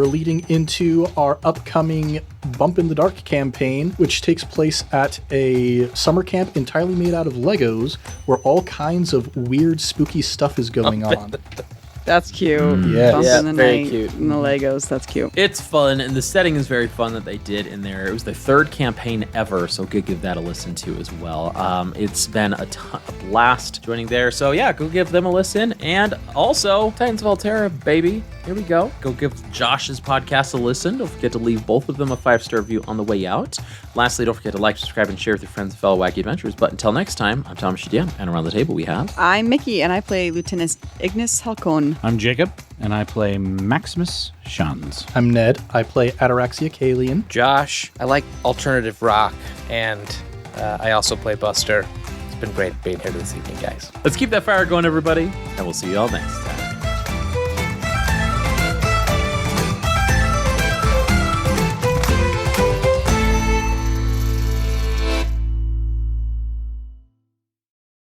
leading into our upcoming Bump in the Dark campaign, which takes place at a summer camp entirely made out of Legos, where all kinds of weird, spooky stuff is going on. That's cute. Yes. Bump in the very night cute. and the Legos. That's cute. It's fun, and the setting is very fun that they did in there. It was the 3rd campaign ever, so go give that a listen to as well. It's been a blast joining there, so yeah, go give them a listen. And also, Titans of Altera, baby. Here we go. Go give Josh's podcast a listen. Don't forget to leave both of them a 5-star review on the way out. Lastly, don't forget to like, subscribe, and share with your friends and fellow wacky adventurers. But until next time, I'm Thomas Shadiam, and around the table we have... I'm Mickey, and I play Lieutenant Ignis Halcon. I'm Jacob, and I play Maximus Shans. I'm Ned. I play Ataraxia Kalian. Josh, I like alternative rock, and I also play Buster. It's been great being here this evening, guys. Let's keep that fire going, everybody, and we'll see you all next time.